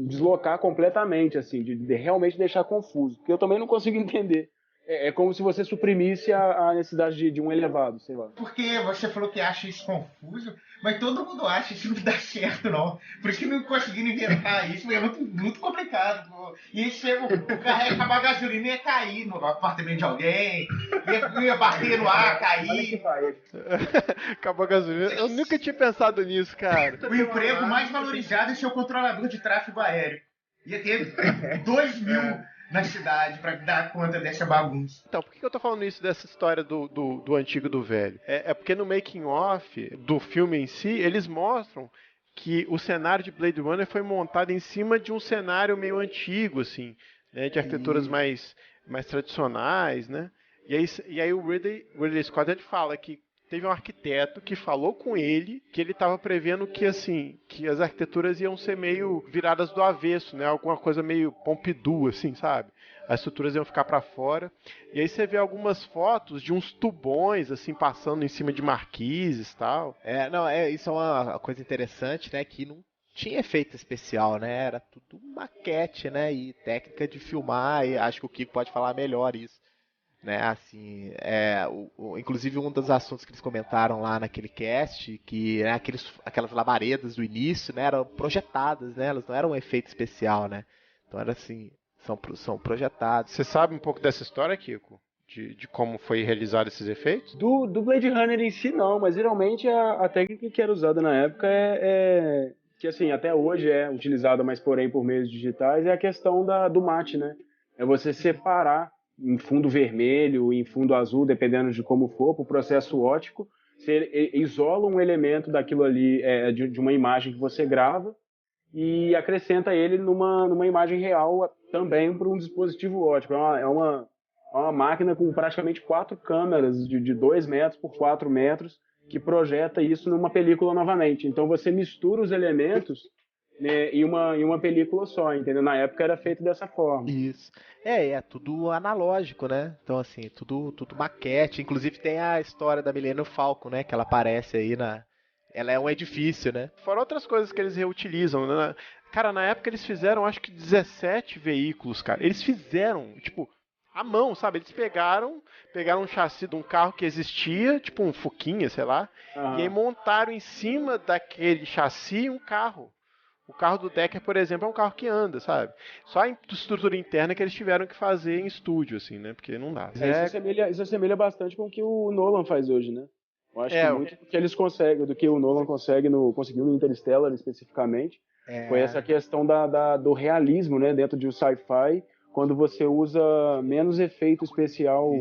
deslocar completamente, assim, de realmente deixar confuso. Porque eu também não consigo entender. É como se você suprimisse a necessidade de um elevado, sei lá. Porque você falou que acha isso confuso, mas todo mundo acha isso não dá certo, não. Por isso que não conseguiram inventar isso, é muito, muito complicado. Pô. E o carro ia acabar a gasolina e ia cair no apartamento de alguém, ia bater no ar, cair. Acabou a gasolina. Eu nunca tinha pensado nisso, cara. O emprego mais valorizado é ser o controlador de tráfego aéreo. Ia ter 2.000 na cidade pra dar conta dessa bagunça. Então, por que eu tô falando isso dessa história do antigo e do velho? É porque no making off do filme em si, eles mostram que o cenário de Blade Runner foi montado em cima de um cenário meio antigo, assim, né, de arquiteturas mais tradicionais, né? E aí o Ridley Scott ele fala que teve um arquiteto que falou com ele que ele estava prevendo que as arquiteturas iam ser meio viradas do avesso, né? Alguma coisa meio Pompidou, assim, sabe? As estruturas iam ficar para fora. E aí você vê algumas fotos de uns tubões assim passando em cima de marquises e tal. Isso é uma coisa interessante, né? Que não tinha efeito especial, né? Era tudo maquete, né? E técnica de filmar. E acho que o Kiko pode falar melhor isso. Né, assim, inclusive um dos assuntos que eles comentaram lá naquele cast, que né, aquelas labaredas do início, né, eram projetadas, né, elas não eram um efeito especial, né, então era assim, são projetados. Você sabe um pouco dessa história, Kiko? De como foi realizado esses efeitos? Do Blade Runner em si não, mas geralmente a técnica que era usada na época que assim, até hoje é utilizada, mas porém por meios digitais, é a questão do mate, né, é você separar em fundo vermelho, em fundo azul, dependendo de como for, para o processo óptico, você isola um elemento daquilo ali, de uma imagem que você grava, e acrescenta ele numa imagem real também para um dispositivo óptico. É uma máquina com praticamente 4 câmeras de 2 metros por 4 metros, que projeta isso numa película novamente. Então você mistura os elementos, né, em uma película só, entendeu? Na época era feito dessa forma. Isso. É tudo analógico, né? Então, assim, tudo maquete. Inclusive tem a história da Millennium Falcon, né? Que ela aparece aí Ela é um edifício, né? Fora outras coisas que eles reutilizam, né? Cara, na época eles fizeram, acho que 17 veículos, cara. Eles fizeram, tipo, à mão, sabe? Eles pegaram um chassi de um carro que existia, tipo um Fuquinha, sei lá, e aí montaram em cima daquele chassi um carro. O carro do Decker, por exemplo, é um carro que anda, sabe? Só a estrutura interna que eles tiveram que fazer em estúdio, assim, né? Porque não dá. Isso assemelha bastante com o que o Nolan faz hoje, né? Eu acho que muito do que eles conseguem, do que o Nolan conseguiu no Interstellar especificamente, foi essa questão do realismo, né? Dentro de um sci-fi, quando você usa menos efeito especial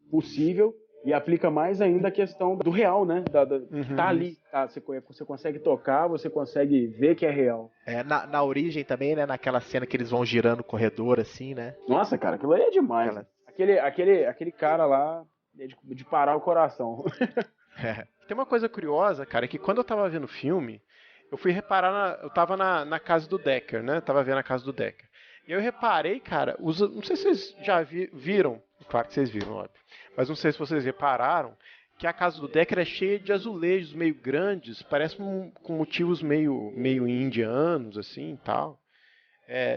possível, E aplica mais ainda a questão do real, né? Que tá ali, tá? Você consegue tocar, você consegue ver que é real. Na origem também, né? Naquela cena que eles vão girando o corredor, assim, né? Nossa, cara, aquilo aí é demais. Aquele cara lá é de parar o coração. Tem uma coisa curiosa, cara, que quando eu tava vendo o filme, eu fui reparar, eu tava na casa do Decker, né? Tava vendo a casa do Decker. E eu reparei, cara, não sei se vocês já viram, claro que vocês viram, óbvio, mas não sei se vocês repararam, que a casa do Decker é cheia de azulejos meio grandes, parece com motivos meio indianos, assim, e tal.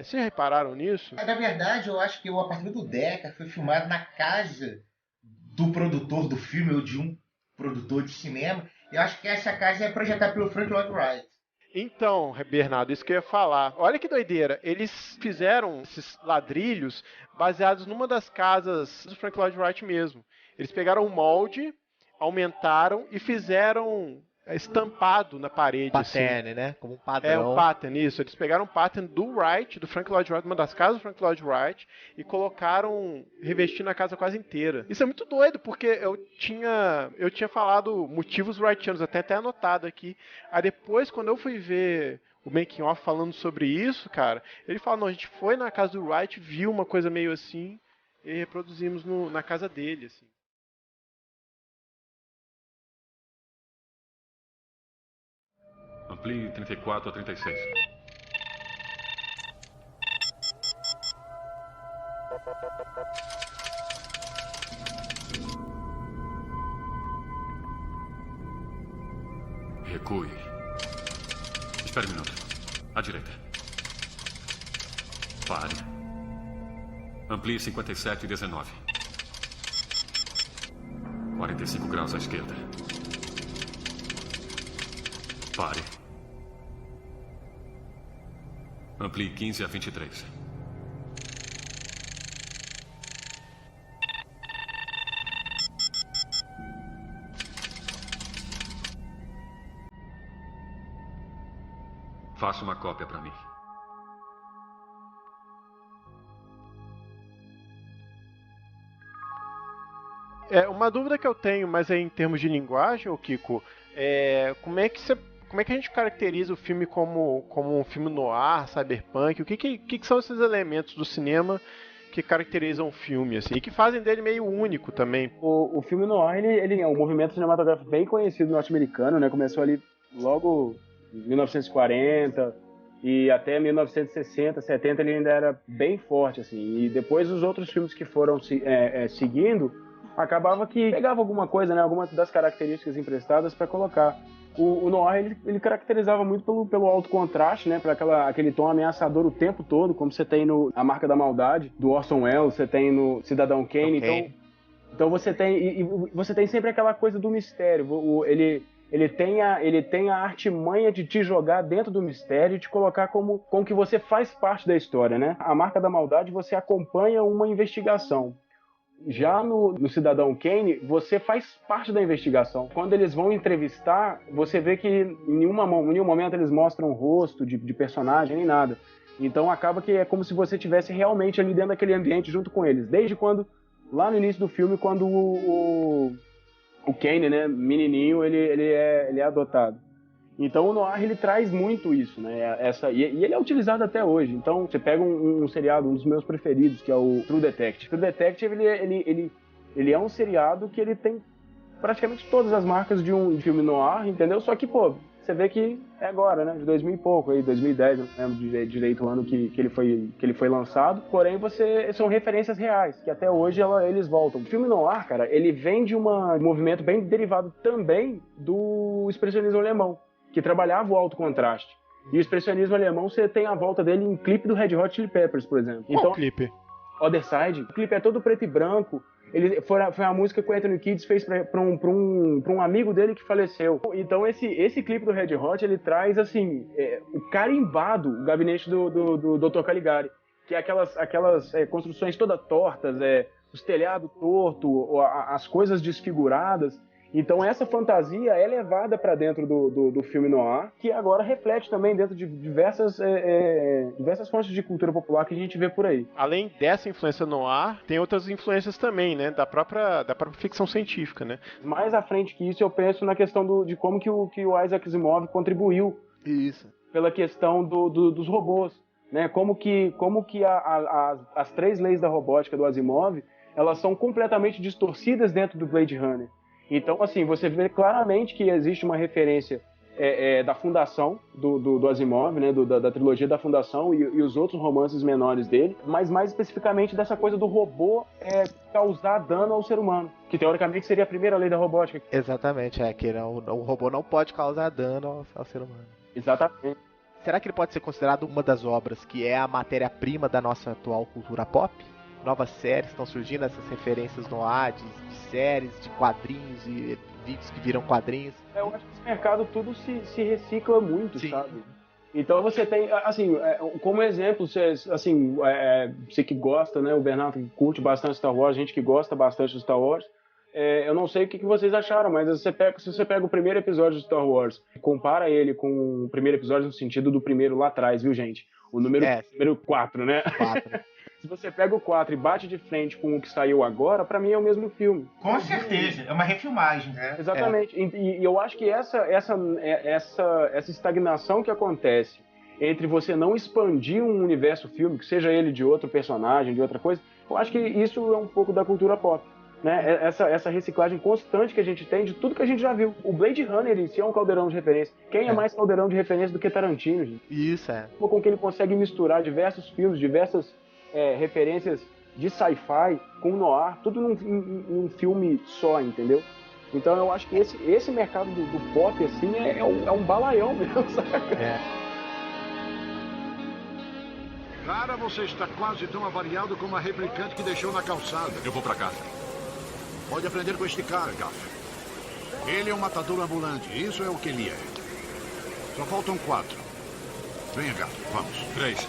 Vocês repararam nisso? Na verdade, eu acho que o apartamento do Decker foi filmado na casa do produtor do filme, ou de um produtor de cinema. Eu acho que essa casa é projetada pelo Frank Lloyd Wright. Então, Bernardo, isso que eu ia falar. Olha que doideira. Eles fizeram esses ladrilhos baseados numa das casas do Frank Lloyd Wright mesmo. Eles pegaram o molde, aumentaram e fizeram estampado na parede. Pattern, assim. Né? Como um padrão. Um pattern, isso. Eles pegaram um pattern do Wright, do Frank Lloyd Wright, uma das casas do Frank Lloyd Wright, e colocaram, revestindo a casa quase inteira. Isso é muito doido, porque eu tinha falado motivos wrightianos, até anotado aqui. Aí depois, quando eu fui ver o making of falando sobre isso, cara, ele falou, não, a gente foi na casa do Wright, viu uma coisa meio assim, e reproduzimos na casa dele, assim. Amplie 34 a 36. Recue. Espere um minuto. À direita. Pare. Amplie 57 e 19. 45 graus à esquerda. Pare. Amplie 15 a 23. Faça uma cópia para mim. Uma dúvida que eu tenho, mas em termos de linguagem, Kiko, como é que a gente caracteriza o filme como um filme noir, cyberpunk? O que são esses elementos do cinema que caracterizam o filme, assim, e que fazem dele meio único também? O filme noir, ele é um movimento cinematográfico bem conhecido norte-americano, né? Começou ali logo em 1940 e até 1960, 70 ele ainda era bem forte, assim. E depois os outros filmes que foram seguindo, acabava que pegava alguma coisa, né? Algumas das características emprestadas para colocar. O noir, ele caracterizava muito pelo alto contraste, né? Por aquele tom ameaçador o tempo todo, como você tem no A Marca da Maldade, do Orson Welles, você tem no Cidadão Kane. Okay. Então você tem... E você tem sempre aquela coisa do mistério. Ele tem a artimanha de te jogar dentro do mistério e te colocar como que você faz parte da história, né? A Marca da Maldade, você acompanha uma investigação. Já no Cidadão Kane, você faz parte da investigação. Quando eles vão entrevistar, você vê que em nenhum momento eles mostram o rosto de personagem, nem nada. Então acaba que é como se você estivesse realmente ali dentro daquele ambiente junto com eles. Desde quando, lá no início do filme, quando o Kane, né, menininho, ele é adotado. Então o noir, ele traz muito isso, né? E ele é utilizado até hoje. Então você pega um seriado, um dos meus preferidos, que é o True Detective. True Detective, ele é um seriado que ele tem praticamente todas as marcas de um filme noir, entendeu? Só que, pô, você vê que é agora, né? De 2000 e pouco, aí, 2010, não lembro direito o ano que ele foi lançado. Porém, são referências reais, que até hoje eles voltam. O filme noir, cara, ele vem de um movimento bem derivado também do expressionismo alemão, que trabalhava o alto contraste. E o expressionismo alemão, você tem a volta dele em clipe do Red Hot Chili Peppers, por exemplo. Qual clipe? Other Side. O clipe é todo preto e branco. Foi a música que o Anthony Kiedis fez pra um amigo dele que faleceu. Então esse clipe do Red Hot, ele traz, assim, o carimbado, o gabinete do Dr. Caligari, que é aquelas construções todas tortas, os telhados tortos, as coisas desfiguradas. Então essa fantasia é levada para dentro do filme noir, que agora reflete também dentro de diversas fontes de cultura popular que a gente vê por aí. Além dessa influência noir, tem outras influências também, né, da própria ficção científica, né? Mais à frente que isso, eu penso na questão de como que o Isaac Asimov contribuiu pela questão dos robôs, né? Como que as 3 leis da robótica do Asimov, elas são completamente distorcidas dentro do Blade Runner. Então, assim, você vê claramente que existe uma referência da Fundação, do Asimov, né, da trilogia da Fundação e os outros romances menores dele, mas mais especificamente dessa coisa do robô causar dano ao ser humano, que teoricamente seria a primeira lei da robótica. Exatamente, que o robô não pode causar dano ao ser humano. Exatamente. Será que ele pode ser considerado uma das obras que é a matéria-prima da nossa atual cultura pop? Novas séries estão surgindo, essas referências no ar, de séries, de quadrinhos e vídeos que viram quadrinhos. Eu acho que esse mercado tudo se recicla muito, Sim. sabe? Então você tem, assim, como exemplo, você que gosta, né, o Bernardo que curte bastante Star Wars, gente que gosta bastante de Star Wars, eu não sei o que vocês acharam, mas se você pega o primeiro episódio de Star Wars e compara ele com o primeiro episódio no sentido do primeiro lá atrás, viu, gente? O número 4, né? 4. Se você pega o 4 e bate de frente com o que saiu agora, pra mim é o mesmo filme. Com certeza, é uma refilmagem. Exatamente. E eu acho que essa estagnação que acontece entre você não expandir um universo fílmico, seja ele de outro personagem, de outra coisa, eu acho que isso é um pouco da cultura pop. Né? Essa reciclagem constante que a gente tem de tudo que a gente já viu. O Blade Runner em si é um caldeirão de referência. Quem é mais caldeirão de referência do que Tarantino, gente? Isso, Com que ele consegue misturar diversos filmes, diversas referências de sci-fi com noir, tudo num filme só, entendeu? Então eu acho que esse mercado do pop, assim, é um balaião mesmo, sabe? Cara, você está quase tão avariado como a replicante que deixou na calçada. Eu vou pra casa. Pode aprender com este cara, Gaff. Ele é um matador ambulante, isso é o que ele é. Só faltam 4. Venha, Gaff, vamos. 3.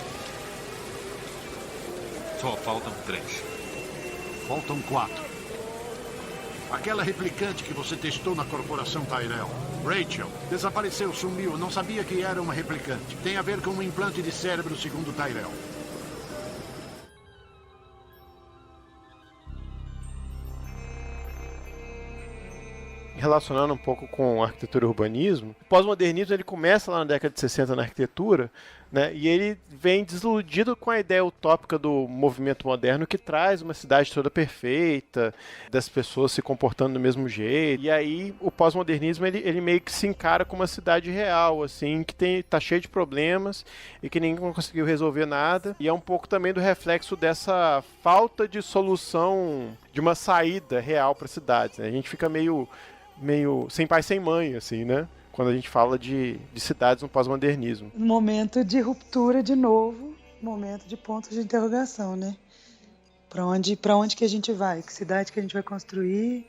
Só faltam 3. Faltam 4. Aquela replicante que você testou na corporação Tyrell, Rachel, desapareceu, sumiu, não sabia que era uma replicante. Tem a ver com um implante de cérebro segundo Tyrell. Relacionando um pouco com arquitetura e urbanismo, o pós-modernismo ele começa lá na década de 60 na arquitetura, né, e ele vem desiludido com a ideia utópica do movimento moderno que traz uma cidade toda perfeita, das pessoas se comportando do mesmo jeito. E aí o pós-modernismo ele meio que se encara como uma cidade real, assim, que tá cheio de problemas e que ninguém conseguiu resolver nada. E é um pouco também do reflexo dessa falta de solução, de uma saída real para cidades, né? A gente fica meio sem pai sem mãe, assim, né? Quando a gente fala de cidades no pós-modernismo. Momento de ruptura de novo, momento de ponto de interrogação, né? Para onde que a gente vai? Que cidade que a gente vai construir?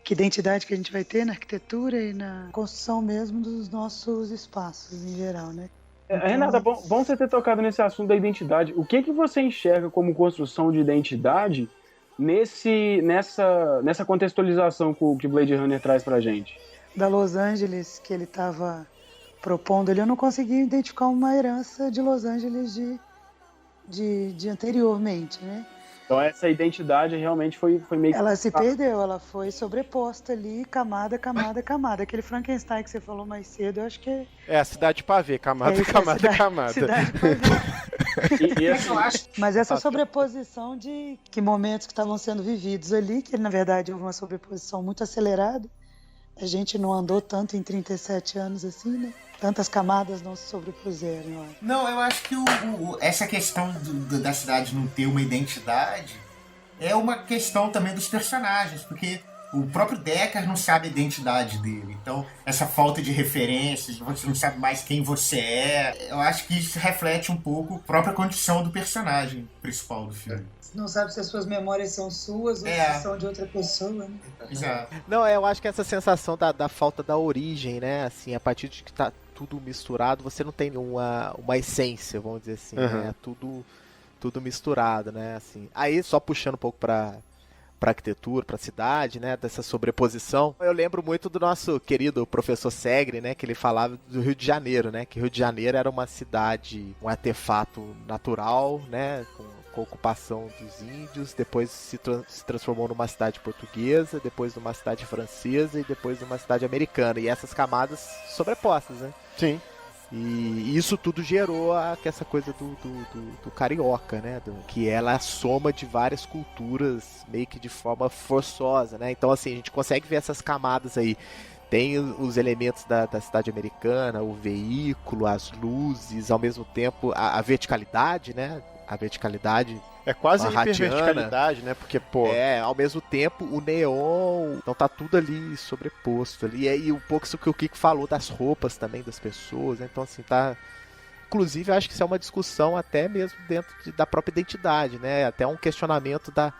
Que identidade que a gente vai ter na arquitetura e na construção mesmo dos nossos espaços em geral, né? Então... Renata, bom você ter tocado nesse assunto da identidade. O que você enxerga como construção de identidade nessa contextualização que o Blade Runner traz pra gente? Da Los Angeles que ele estava propondo ali, eu não consegui identificar uma herança de Los Angeles de anteriormente, né? Então essa identidade realmente foi meio que... Ela se perdeu, ela foi sobreposta ali, camada. Aquele Frankenstein que você falou mais cedo, eu acho que... É a cidade pavê, camada. Cidade pavê. Mas essa sobreposição de que momentos que estavam sendo vividos ali, que na verdade houve uma sobreposição muito acelerada, a gente não andou tanto em 37 anos assim, né? Tantas camadas não se sobrepuseram, eu acho. Não, eu acho que essa questão da cidade não ter uma identidade é uma questão também dos personagens, porque o próprio Deckard não sabe a identidade dele. Então, essa falta de referências, você não sabe mais quem você é, eu acho que isso reflete um pouco a própria condição do personagem principal do filme. Não sabe se as suas memórias são suas ou se são de outra pessoa, né? Exato. Não, eu acho que essa sensação da falta da origem, né? Assim, a partir de que tá tudo misturado, você não tem uma essência, vamos dizer assim, né? Tudo misturado, né? Assim, aí, só puxando um pouco para para arquitetura, para cidade, né, dessa sobreposição. Eu lembro muito do nosso querido professor Segre, né, que ele falava do Rio de Janeiro, né, que Rio de Janeiro era uma cidade, um artefato natural, né, com ocupação dos índios, depois se transformou numa cidade portuguesa, depois numa cidade francesa e depois numa cidade americana, e essas camadas sobrepostas, né? Sim. E isso tudo gerou essa coisa do carioca, né? Que ela é a soma de várias culturas meio que de forma forçosa, né? Então, assim, a gente consegue ver essas camadas aí. Tem os elementos da cidade americana, o veículo, as luzes, ao mesmo tempo a verticalidade, né? A verticalidade é quase hiperverticalidade, né? Porque, pô... ao mesmo tempo, o neon... Então tá tudo ali sobreposto ali. E um pouco isso que o Kiko falou das roupas também das pessoas, né? Então, assim, tá... Inclusive, eu acho que isso é uma discussão até mesmo dentro da própria identidade, né? Até um questionamento da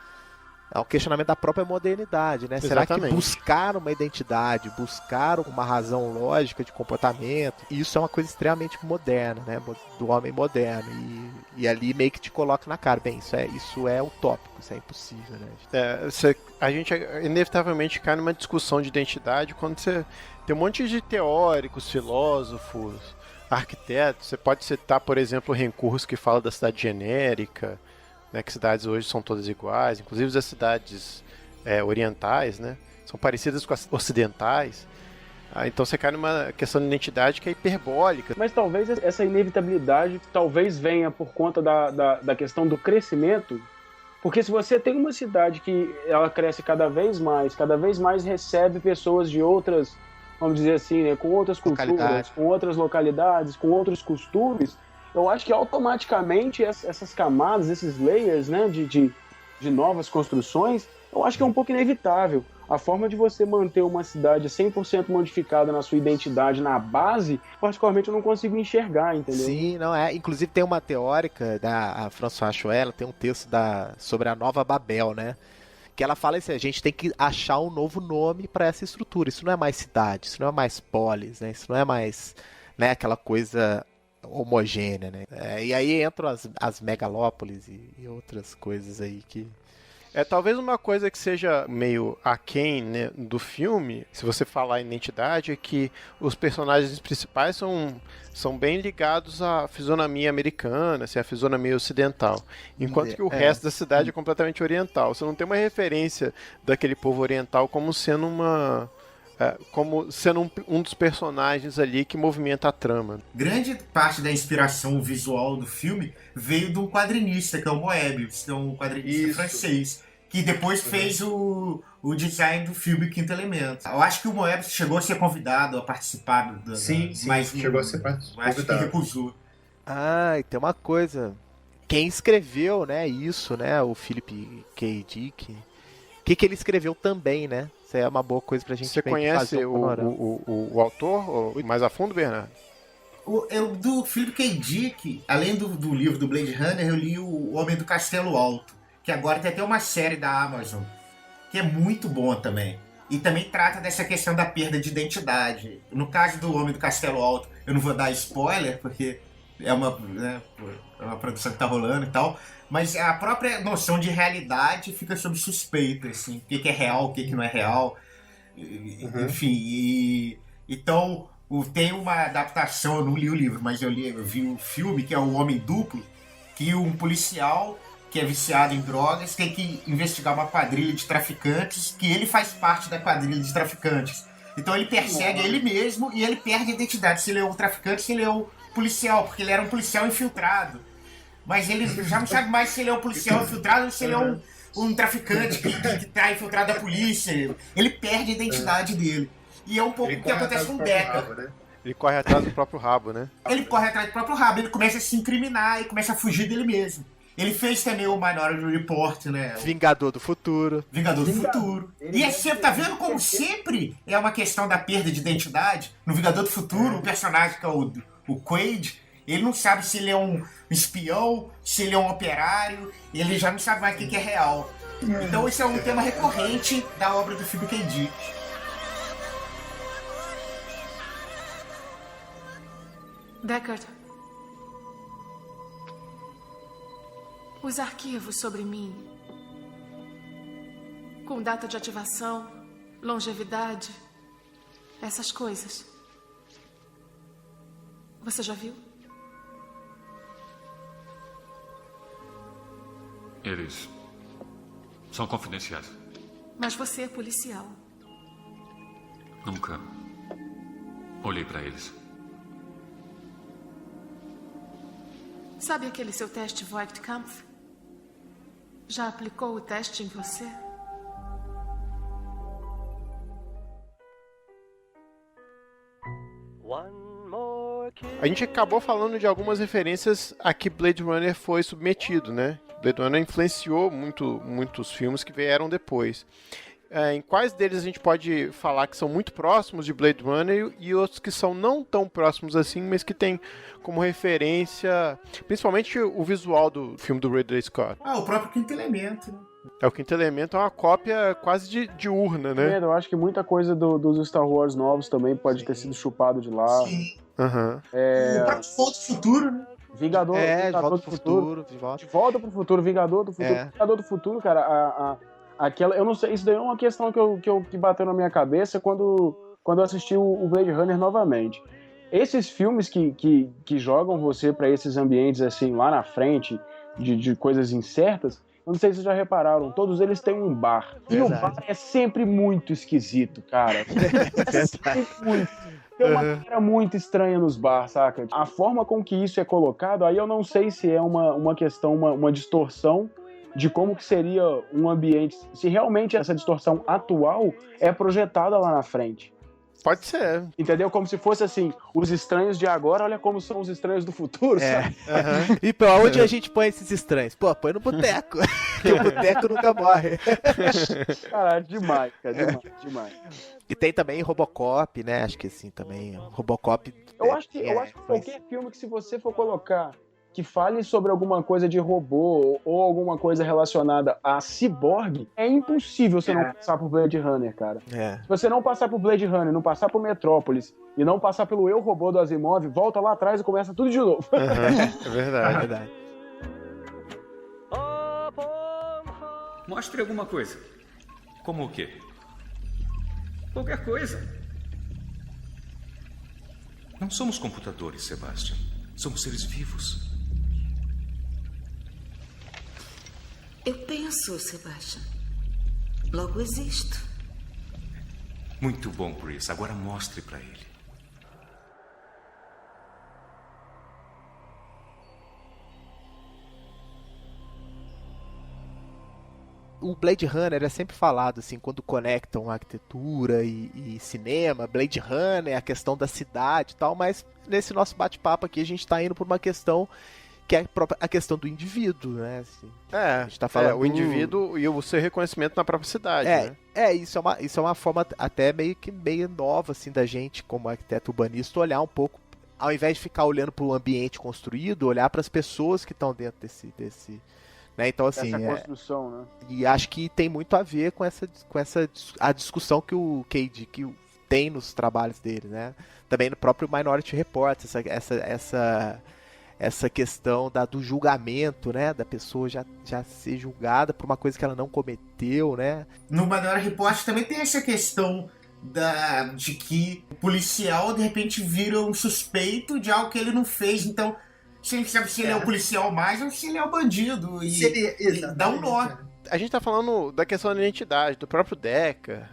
própria modernidade, né? Exatamente. Será que buscar uma identidade, buscar uma razão lógica de comportamento, isso é uma coisa extremamente moderna, né? Do homem moderno. E ali meio que te coloca na cara, bem, isso é utópico, isso é impossível, né? A gente inevitavelmente cai numa discussão de identidade quando você tem um monte de teóricos, filósofos, arquitetos. Você pode citar, por exemplo, o Rencurso, que fala da cidade genérica, né, que cidades hoje são todas iguais, inclusive as cidades orientais, né, são parecidas com as ocidentais. Então você cai numa questão de identidade que é hiperbólica. Mas talvez essa inevitabilidade venha por conta da questão do crescimento, porque se você tem uma cidade que ela cresce cada vez mais recebe pessoas de outras, vamos dizer assim, né, com outras culturas, com outras localidades, com outros costumes, eu acho que automaticamente essas camadas, esses layers, né, de novas construções, eu acho que é um pouco inevitável. A forma de você manter uma cidade 100% modificada na sua identidade, na base, particularmente eu não consigo enxergar, entendeu? Sim, não é. Inclusive tem uma teórica da Françoise Choel, tem um texto sobre a Nova Babel, né? Que ela fala assim, a gente tem que achar um novo nome para essa estrutura. Isso não é mais cidade, isso não é mais polis, né? Isso não é mais, né, aquela coisa homogênea, né? E aí entram as megalópolis e outras coisas aí que... Talvez uma coisa que seja meio aquém, né, do filme, se você falar em identidade, é que os personagens principais são bem ligados à fisionomia americana, assim, à fisionomia ocidental. Enquanto que o resto da cidade é completamente oriental. Você não tem uma referência daquele povo oriental como sendo um dos personagens ali que movimenta a trama. Grande parte da inspiração visual do filme veio do quadrinista, que é o Moebius, que é um quadrinista francês, que depois fez o design do filme Quinto Elemento. Eu acho que o Moebius chegou a ser convidado a participar Sim, mas chegou a ser convidado. Acho que recusou. E tem uma coisa. Quem escreveu, né, isso, né, o Philip K. Dick, o que ele escreveu também, né? Isso é uma boa coisa pra gente Você conhece o autor mais a fundo, Bernardo? Do Philip K. Dick, além do livro do Blade Runner, eu li O Homem do Castelo Alto, que agora tem até uma série da Amazon, que é muito bom também. E também trata dessa questão da perda de identidade. No caso do Homem do Castelo Alto, eu não vou dar spoiler, porque é uma produção que tá rolando e tal, mas a própria noção de realidade fica sob suspeita, assim, o que é real, o que não é real, enfim. Então, tem uma adaptação, eu não li o livro, mas eu vi o filme, que é O Homem Duplo, que um policial que é viciado em drogas tem que investigar uma quadrilha de traficantes, que ele faz parte da quadrilha de traficantes. Então ele persegue ele mesmo e ele perde a identidade, se ele é um traficante, se ele é um policial, porque ele era um policial infiltrado. Mas ele já não sabe mais se ele é um policial infiltrado ou se ele é um traficante que tá infiltrado da polícia. Ele perde a identidade dele. E é um pouco o que acontece com o Deca. Né? Ele corre atrás do próprio rabo, né? Ele corre atrás do próprio rabo, ele começa a se incriminar e começa a fugir dele mesmo. Ele fez também o Minority Report, né? Vingador do Futuro. Vingador do Futuro. E é sempre, tá vendo como sempre é uma questão da perda de identidade? No Vingador do Futuro, o personagem que é o Quaid, ele não sabe se ele é um espião, se ele é um operário, ele já não sabe mais o que é real. Então esse é um tema recorrente da obra do Philip K. Dick. Deckard, os arquivos sobre mim Com data de ativação, longevidade, essas coisas. Você já viu? Eles são confidenciais. Mas você é policial. Nunca olhei para eles. Sabe aquele seu teste Voigtkampf? Já aplicou o teste em você? A gente acabou falando de algumas referências a que Blade Runner foi submetido, né? Blade Runner influenciou muitos filmes que vieram depois. Em quais deles a gente pode falar que são muito próximos de Blade Runner e outros que são não tão próximos assim, mas que tem como referência, principalmente o visual do filme do Ridley Scott? O próprio Quinto Elemento, né? O Quinto Elemento é uma cópia quase de urna, né? Eu acho que muita coisa dos Star Wars novos também pode ter sido chupado de lá. Sim. Uhum. O próprio Volta do Futuro, né? Vingador do Futuro. De Volta pro Futuro, Vingador do Futuro. Vingador do Futuro, cara, aquela, eu não sei, isso daí é uma questão que bateu na minha cabeça quando eu assisti o Blade Runner novamente. Esses filmes que jogam você pra esses ambientes assim, lá na frente, de coisas incertas, eu não sei se vocês já repararam, todos eles têm um bar. E o bar é sempre muito esquisito, cara. É sempre muito. Tem uma cara muito estranha nos bars, saca? A forma com que isso é colocado, aí eu não sei se é uma questão, uma distorção de como que seria um ambiente, se realmente essa distorção atual é projetada lá na frente. Pode ser. Entendeu? Como se fosse assim, os estranhos de agora, olha como são os estranhos do futuro, sabe? Uhum. E pra onde a gente põe esses estranhos? Pô, põe no boteco. Porque o boteco nunca morre. Cara, demais, cara, demais. E tem também Robocop, né? Acho que assim também. Robocop. Eu acho que qualquer filme que, se você for colocar, que fale sobre alguma coisa de robô ou alguma coisa relacionada a ciborgue, é impossível você não passar por Blade Runner, cara. Se você não passar por Blade Runner, não passar por Metrópolis e não passar pelo Eu, Robô do Asimov, volta lá atrás e começa tudo de novo. É verdade. Mostre alguma coisa. Como o quê? Qualquer coisa. Não somos computadores, Sebastian. Somos seres vivos. Eu penso, Sebastian. Logo existo. Muito bom, Chris. Agora mostre pra ele. O Blade Runner é sempre falado assim, quando conectam arquitetura e cinema, Blade Runner, a questão da cidade e tal, mas nesse nosso bate-papo aqui a gente tá indo por uma questão que é a questão do indivíduo, né? Assim, a gente tá falando o indivíduo e o seu reconhecimento na própria cidade, né? Isso é uma forma até meio nova, assim, da gente, como arquiteto urbanista, olhar um pouco, ao invés de ficar olhando para o ambiente construído, olhar para as pessoas que estão dentro desse né? Então, assim, essa construção, né? E acho que tem muito a ver com a discussão que o Cage tem nos trabalhos dele, né? Também no próprio Minority Report, essa questão do julgamento, né? Da pessoa já ser julgada por uma coisa que ela não cometeu, né? No Minority Report também tem essa questão de que o policial, de repente, vira um suspeito de algo que ele não fez. Então, você não sabe se ele é o policial mais ou se ele é o bandido. E dá um nó. A gente tá falando da questão da identidade, do próprio Deckard,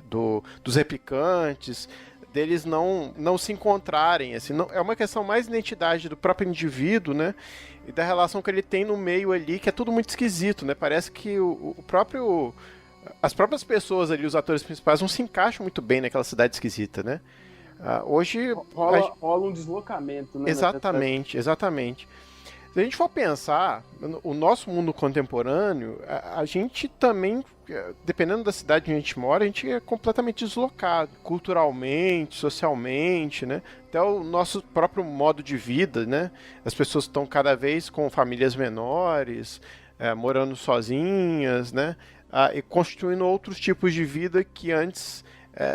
dos replicantes, deles não se encontrarem, assim, é uma questão mais de identidade do próprio indivíduo, né, e da relação que ele tem no meio ali, que é tudo muito esquisito, né, parece que as próprias pessoas ali, os atores principais, não se encaixam muito bem naquela cidade esquisita, né. Hoje... Rola um deslocamento, né? Exatamente. Se a gente for pensar, o nosso mundo contemporâneo, a gente também, dependendo da cidade onde a gente mora, a gente é completamente deslocado, culturalmente, socialmente, né? Até o nosso próprio modo de vida, né? As pessoas estão cada vez com famílias menores, morando sozinhas, né? E constituindo outros tipos de vida que antes...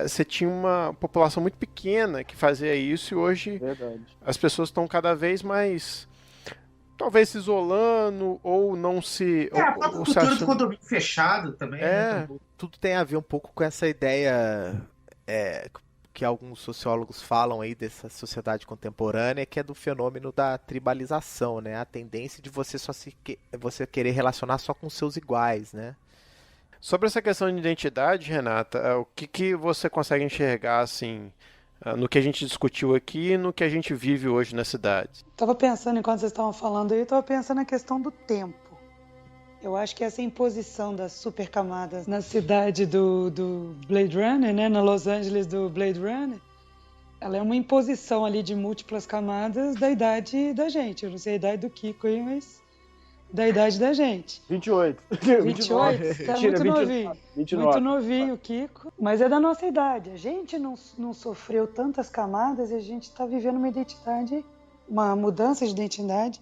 você tinha uma população muito pequena que fazia isso e hoje as pessoas estão cada vez mais talvez se isolando ou não se... a própria cultura do condomínio fechado também. Tudo tem a ver um pouco com essa ideia que alguns sociólogos falam aí dessa sociedade contemporânea, que é do fenômeno da tribalização, né? A tendência de você você querer relacionar só com seus iguais, né? Sobre essa questão de identidade, Renata, o que você consegue enxergar, assim, no que a gente discutiu aqui e no que a gente vive hoje na cidade? Estava pensando, enquanto vocês estavam falando aí, estava pensando na questão do tempo. Eu acho que essa imposição das supercamadas na cidade do Blade Runner, né, na Los Angeles do Blade Runner, ela é uma imposição ali de múltiplas camadas da idade da gente. Eu não sei a idade do Kiko aí, mas da idade da gente. 28. 28? Tá muito novinho. 29. Muito novinho o Kiko. Mas é da nossa idade. A gente não sofreu tantas camadas e a gente está vivendo uma identidade, uma mudança de identidade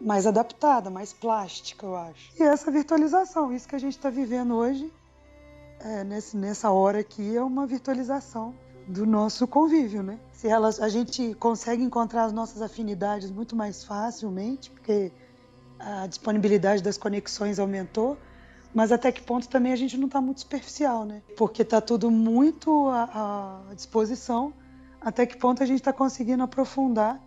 mais adaptada, mais plástica, eu acho. E essa virtualização, isso que a gente está vivendo hoje, nessa hora aqui, é uma virtualização do nosso convívio, né? A gente consegue encontrar as nossas afinidades muito mais facilmente, porque a disponibilidade das conexões aumentou, mas até que ponto também a gente não está muito superficial, né? Porque está tudo muito à disposição, até que ponto a gente está conseguindo aprofundar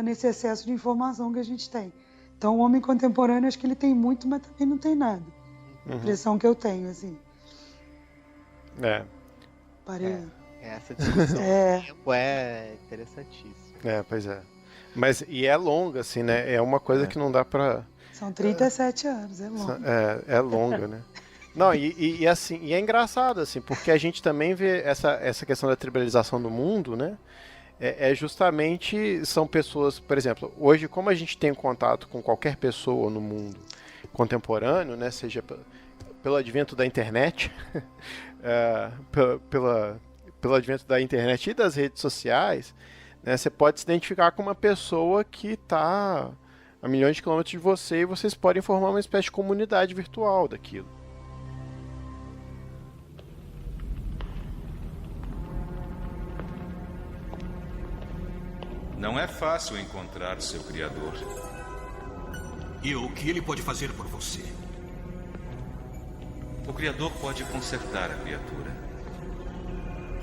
nesse excesso de informação que a gente tem. Então, o homem contemporâneo, acho que ele tem muito, mas também não tem nada. A impressão que eu tenho, assim. Essa discussão do tempo é interessantíssima. Pois é. Mas, e é longa, assim, né? É uma coisa que não dá pra... São 37 anos, é longa. É longa, né? Não, assim, e é engraçado, assim, porque a gente também vê essa questão da tribalização do mundo, né? Justamente, são pessoas, por exemplo, hoje, como a gente tem contato com qualquer pessoa no mundo contemporâneo, né? Seja pelo advento da internet, pelo advento da internet e das redes sociais, né, você pode se identificar com uma pessoa que está a milhões de quilômetros de você e vocês podem formar uma espécie de comunidade virtual daquilo. Não é fácil encontrar seu criador. E o que ele pode fazer por você? O criador pode consertar a criatura.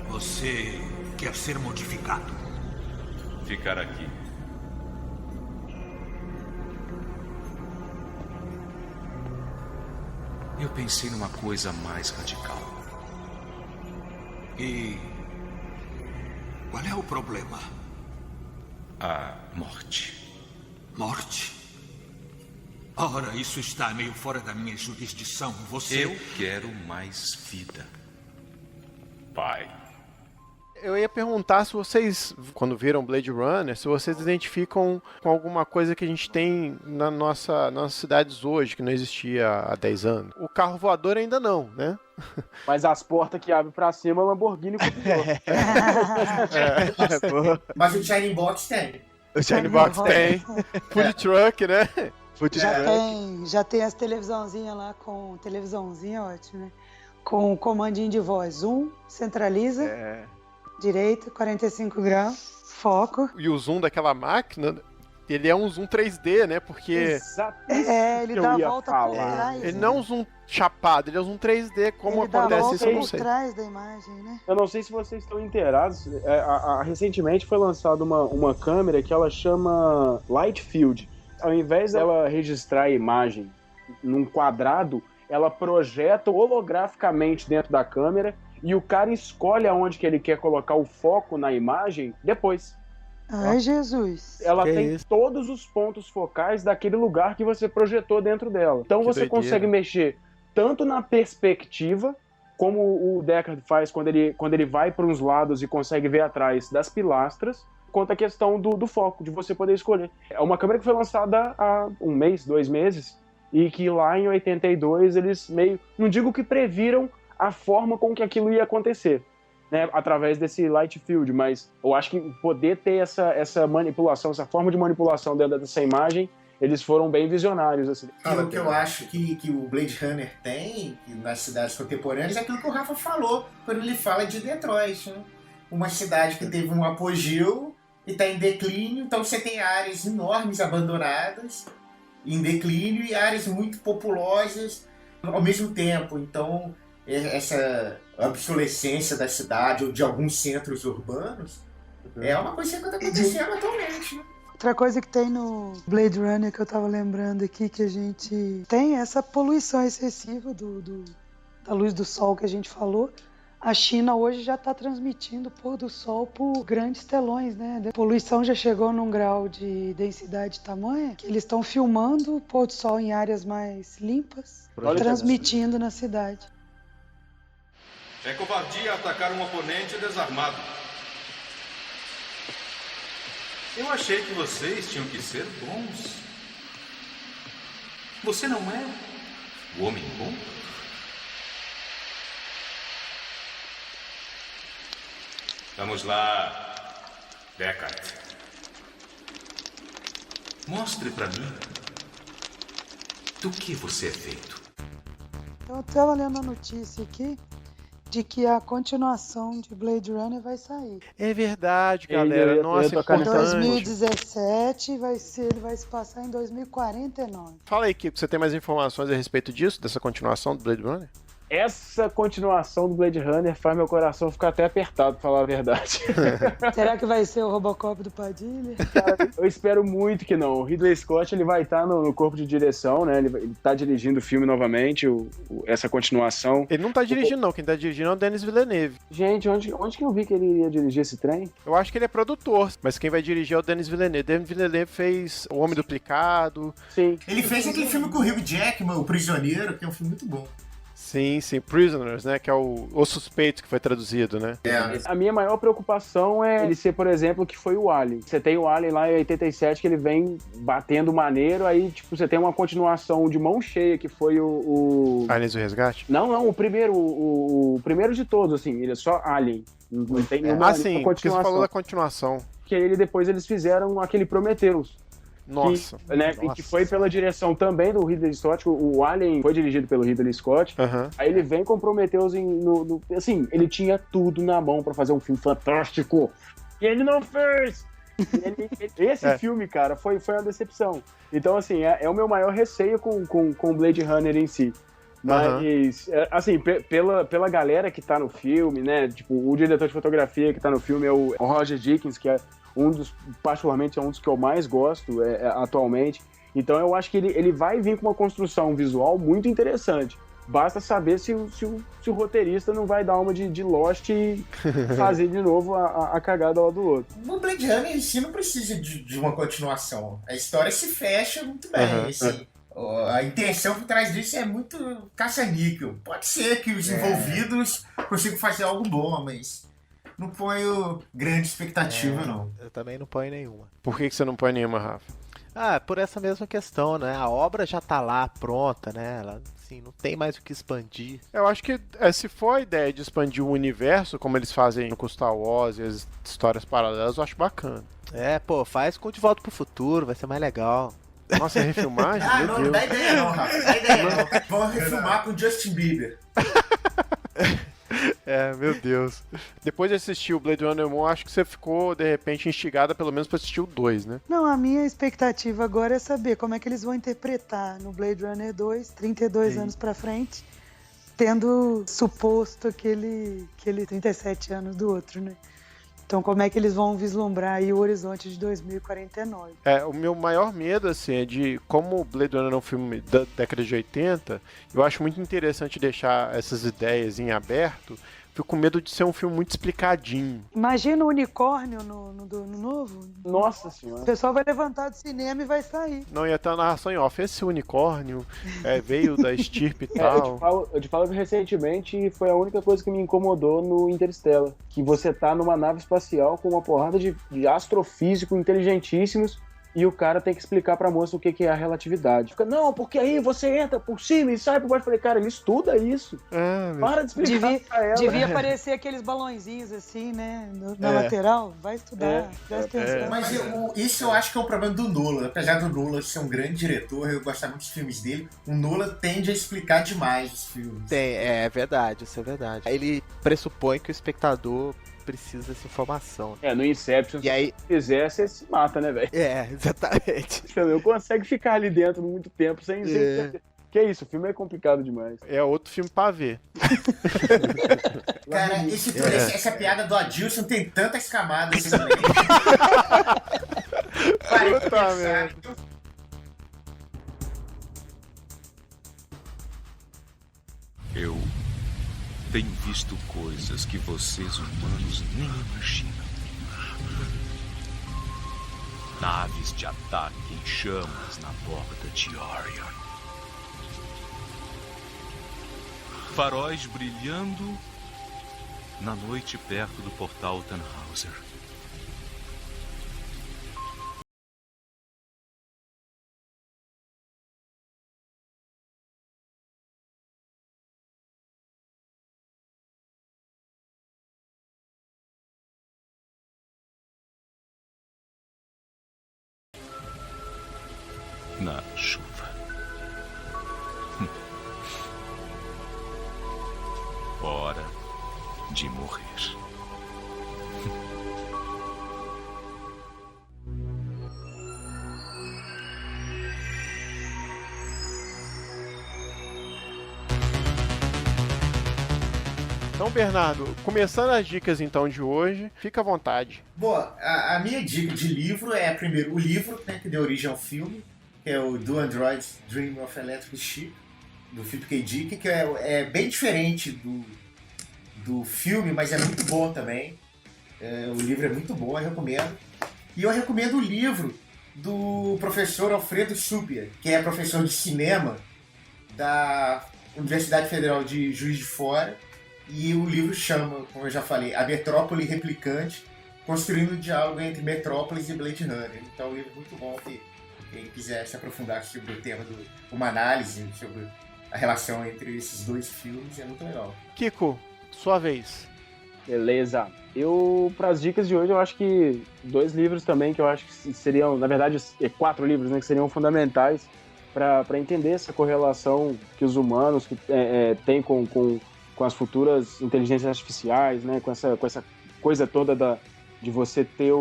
Você quer ser modificado? Ficar aqui. Eu pensei numa coisa mais radical. E qual é o problema? A morte. Morte? Ora, isso está meio fora da minha jurisdição. Você... Eu quero mais vida, pai. Eu ia perguntar se vocês, quando viram Blade Runner, se vocês identificam com alguma coisa que a gente tem nas nossas cidades hoje, que não existia há 10 anos. O carro voador ainda não, né? Mas as portas que abrem pra cima, Lamborghini copiou. Mas o Shiny Box tem. O Shiny Box tem. Food Truck, né? Já tem as televisãozinhas lá com... Televisãozinha, ótimo, né? Com comandinho de voz. Zoom, centraliza... Direita, 45 graus, foco. E o zoom daquela máquina, ele é um zoom 3D, né? Porque... ele dá a volta por trás. Ele não é um zoom chapado, ele é um zoom 3D, como ele acontece isso, eu não sei. Por trás da imagem, né? Eu não sei se vocês estão inteirados. Recentemente foi lançada uma câmera que ela chama Light Field. Ao invés dela registrar a imagem num quadrado, ela projeta holograficamente dentro da câmera e o cara escolhe aonde que ele quer colocar o foco na imagem depois. Ai, Jesus. Ela tem todos os pontos focais daquele lugar que você projetou dentro dela. Então você consegue mexer tanto na perspectiva, como o Deckard faz quando ele vai para uns lados e consegue ver atrás das pilastras, quanto a questão do foco, de você poder escolher. É uma câmera que foi lançada há 1 mês, 2 meses, e que lá em 82 eles meio, não digo que previram a forma com que aquilo ia acontecer, né, através desse light field, mas eu acho que poder ter essa manipulação, essa forma de manipulação dentro dessa imagem, eles foram bem visionários. Assim. O que eu acho que o Blade Runner tem nas cidades contemporâneas é aquilo que o Rafa falou quando ele fala de Detroit, né? Uma cidade que teve um apogeu e está em declínio, então você tem áreas enormes abandonadas, em declínio, e áreas muito populosas ao mesmo tempo. Então, essa obsolescência da cidade ou de alguns centros urbanos é uma coisa que está acontecendo atualmente, né? Outra coisa que tem no Blade Runner que eu tava lembrando aqui, que a gente tem essa poluição excessiva da luz do sol que a gente falou. A China hoje já está transmitindo o pôr do sol por grandes telões, né? A poluição já chegou num grau de densidade tamanha que eles estão filmando o pôr do sol em áreas mais limpas, transmitindo na cidade. É covardia atacar um oponente desarmado. Eu achei que vocês tinham que ser bons. Você não é o homem bom? Vamos lá, Deckard. Mostre pra mim do que você é feito. Eu estava lendo a notícia aqui de que a continuação de Blade Runner vai sair. É verdade, galera. Nossa, em 2017 ele vai se passar em 2049. Fala aí, Kiko, você tem mais informações a respeito disso, dessa continuação do Blade Runner? Essa continuação do Blade Runner faz meu coração ficar até apertado, pra falar a verdade. Será que vai ser o Robocop do Padilha? Cara, eu espero muito que não. O Ridley Scott ele vai estar no corpo de direção, né? Ele tá dirigindo o filme novamente, essa continuação. Ele não tá dirigindo, não. Quem tá dirigindo é o Denis Villeneuve. Gente, onde que eu vi que ele ia dirigir esse trem? Eu acho que ele é produtor, mas quem vai dirigir é o Denis Villeneuve. Denis Villeneuve fez O Homem Duplicado. Sim. Ele fez aquele filme com o Hugh Jackman, O Prisioneiro, que é um filme muito bom. Sim, Prisoners, né? Que é o Suspeito que foi traduzido, né? A minha maior preocupação é ele ser, por exemplo, que foi o Alien. Você tem o Alien lá em 87 que ele vem batendo maneiro, aí tipo você tem uma continuação de mão cheia que foi o... Aliens do Resgate? Não, o primeiro de todos, assim, ele é só Alien. Não tem nenhuma sim, porque você falou da continuação. Que depois eles fizeram aquele Prometheus. Nossa. Que foi pela direção também do Ridley Scott. O Alien foi dirigido pelo Ridley Scott. Aí ele vem com Prometheus assim, ele tinha tudo na mão pra fazer um filme fantástico. E ele não fez! Esse filme, cara, foi uma decepção. Então, assim, é o meu maior receio com Blade Runner em si. Mas, assim, pela galera que tá no filme, né? Tipo, o diretor de fotografia que tá no filme é o Roger Deakins, que é particularmente é um dos que eu mais gosto atualmente. Então eu acho que ele vai vir com uma construção visual muito interessante. Basta saber se o roteirista não vai dar uma de Lost e fazer de novo a cagada lá do outro. O Blade Runner em si não precisa de uma continuação. A história se fecha muito bem. Assim. A intenção por trás disso é muito caça-níquel. Pode ser que os envolvidos consigam fazer algo bom, mas... não ponho grande expectativa, não. Eu também não ponho nenhuma. Por que você não põe nenhuma, Rafa? Por essa mesma questão, né? A obra já tá lá, pronta, né? Ela, assim, não tem mais o que expandir. Eu acho que se for a ideia de expandir o universo, como eles fazem no Star Wars e as histórias paralelas, eu acho bacana. Faz com De Volta pro Futuro, vai ser mais legal. Nossa, refilmagem? Não dá ideia não, Rafa. Dá ideia não. Vamos refilmar com Justin Bieber. Meu Deus. Depois de assistir o Blade Runner 1, acho que você ficou, de repente, instigada pelo menos pra assistir o 2, né? Não, a minha expectativa agora é saber como é que eles vão interpretar no Blade Runner 2, 32 anos pra frente, tendo suposto aquele 37 anos do outro, né? Então, como é que eles vão vislumbrar aí o horizonte de 2049? O meu maior medo, assim, é de como o Blade Runner é um filme da década de 80, eu acho muito interessante deixar essas ideias em aberto. Fico com medo de ser um filme muito explicadinho. Imagina o unicórnio no novo. Nossa senhora. O pessoal vai levantar do cinema e vai sair. Não, ia ter uma narração em off. Esse unicórnio veio da estirpe e tal. Eu te falo que recentemente foi a única coisa que me incomodou no Interstellar. Que você tá numa nave espacial com uma porrada de astrofísicos inteligentíssimos e o cara tem que explicar pra moça o que é a relatividade. Fica, não, porque aí você entra por cima e sai por baixo. Eu falei, cara, ele estuda isso. Para de explicar pra ela. Devia aparecer aqueles balõezinhos assim, né, na lateral. Vai estudar, presta atenção. Mas isso eu acho que é o problema do Nolan. Apesar do Nolan ser um grande diretor, eu gosto muito dos filmes dele, o Nolan tende a explicar demais os filmes. É verdade, isso é verdade. Ele pressupõe que o espectador precisa dessa informação. No Inception, e aí... se fizer, você se mata, né, velho? Exatamente. Você não consegue ficar ali dentro muito tempo sem... Que isso, o filme é complicado demais. É outro filme pra ver. Cara, essa piada do Adilson tem tantas camadas também. Puta merda. Eu tenho visto coisas que vocês humanos nem imaginam. Naves de ataque em chamas na borda de Orion. Faróis brilhando na noite perto do portal Tannhauser. Na chuva. Hora de morrer. Então, Bernardo, começando as dicas então de hoje, fica à vontade. Bom, a minha dica de livro é, primeiro, o livro, né, que deu origem ao filme, que é o Do Androids Dream of Electric Sheep, do Philip K. Dick, que é bem diferente do filme, mas é muito bom também. O livro é muito bom, eu recomendo. E eu recomendo o livro do professor Alfredo Suppier, que é professor de cinema da Universidade Federal de Juiz de Fora. E o livro chama, como eu já falei, A Metrópole Replicante, construindo o diálogo entre Metrópolis e Blade Runner. Então é um livro muito bom que quem quiser se aprofundar sobre o tema, uma análise sobre a relação entre esses dois filmes, é muito legal. Kiko, sua vez. Beleza. Para as dicas de hoje, eu acho que 2 livros também, que eu acho que seriam, na verdade, 4 livros, né, que seriam fundamentais para entender essa correlação que os humanos têm com as futuras inteligências artificiais, né, com essa coisa toda de você ter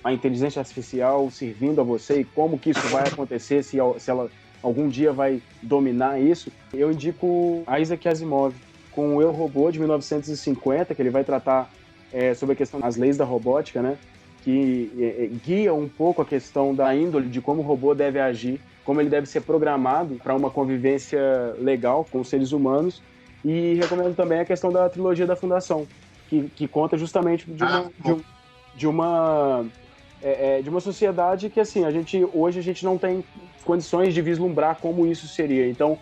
a inteligência artificial servindo a você e como que isso vai acontecer, se ela algum dia vai dominar isso. Eu indico Isaac Asimov, com o Eu, Robô, de 1950, que ele vai tratar sobre a questão das leis da robótica, né? Que guia um pouco a questão da índole de como o robô deve agir, como ele deve ser programado para uma convivência legal com os seres humanos. E recomendo também a questão da trilogia da Fundação, que conta justamente de uma sociedade que, assim, hoje a gente não tem condições de vislumbrar como isso seria. Então,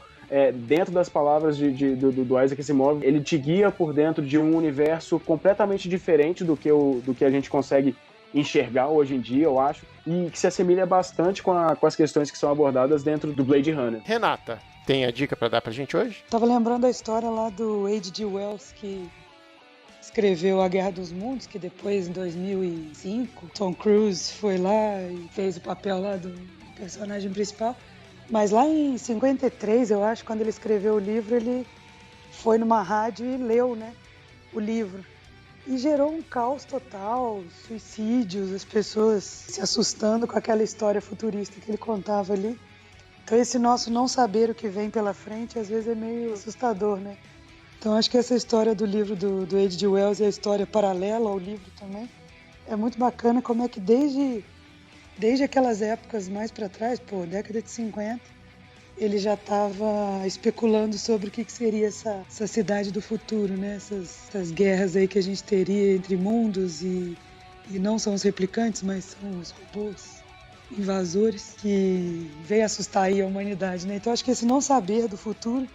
dentro das palavras do Isaac Asimov, ele te guia por dentro de um universo completamente diferente do que a gente consegue enxergar hoje em dia, eu acho, e que se assemelha bastante com as questões que são abordadas dentro do Blade Runner. Renata, tem a dica pra dar pra gente hoje? Tava lembrando a história lá do H.G. Wells, que escreveu A Guerra dos Mundos, que depois, em 2005, Tom Cruise foi lá e fez o papel lá do personagem principal. Mas lá em 53, eu acho, quando ele escreveu o livro, ele foi numa rádio e leu, né, o livro. E gerou um caos total, suicídios, as pessoas se assustando com aquela história futurista que ele contava ali. Então esse nosso não saber o que vem pela frente, às vezes é meio assustador, né? Então acho que essa história do livro do H.G. Wells e a história paralela ao livro também é muito bacana, como é que desde aquelas épocas mais para trás, década de 50, ele já estava especulando sobre o que seria essa cidade do futuro, né? Essas guerras aí que a gente teria entre mundos e não são os replicantes, mas são os robôs invasores que veio assustar aí a humanidade, né? Então acho que esse não saber do futuro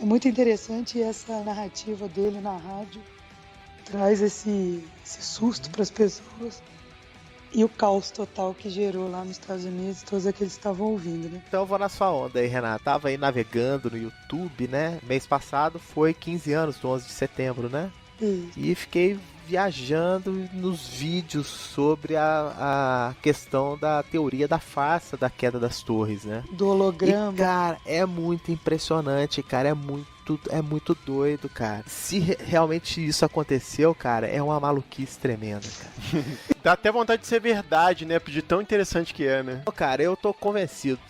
é muito interessante, e essa narrativa dele na rádio traz esse susto para as pessoas. E o caos total que gerou lá nos Estados Unidos, todos aqueles que estavam ouvindo, né? Então eu vou na sua onda aí, Renata. Tava aí navegando no YouTube, né? Mês passado foi 15 anos do 11 de setembro, né? E fiquei viajando nos vídeos sobre a questão da teoria da farsa da queda das torres, né? Do holograma. E, cara, é muito impressionante, cara, é muito doido, cara. Se realmente isso aconteceu, cara, é uma maluquice tremenda, cara. Dá até vontade de ser verdade, né? De tão interessante que é, né? Cara, eu tô convencido.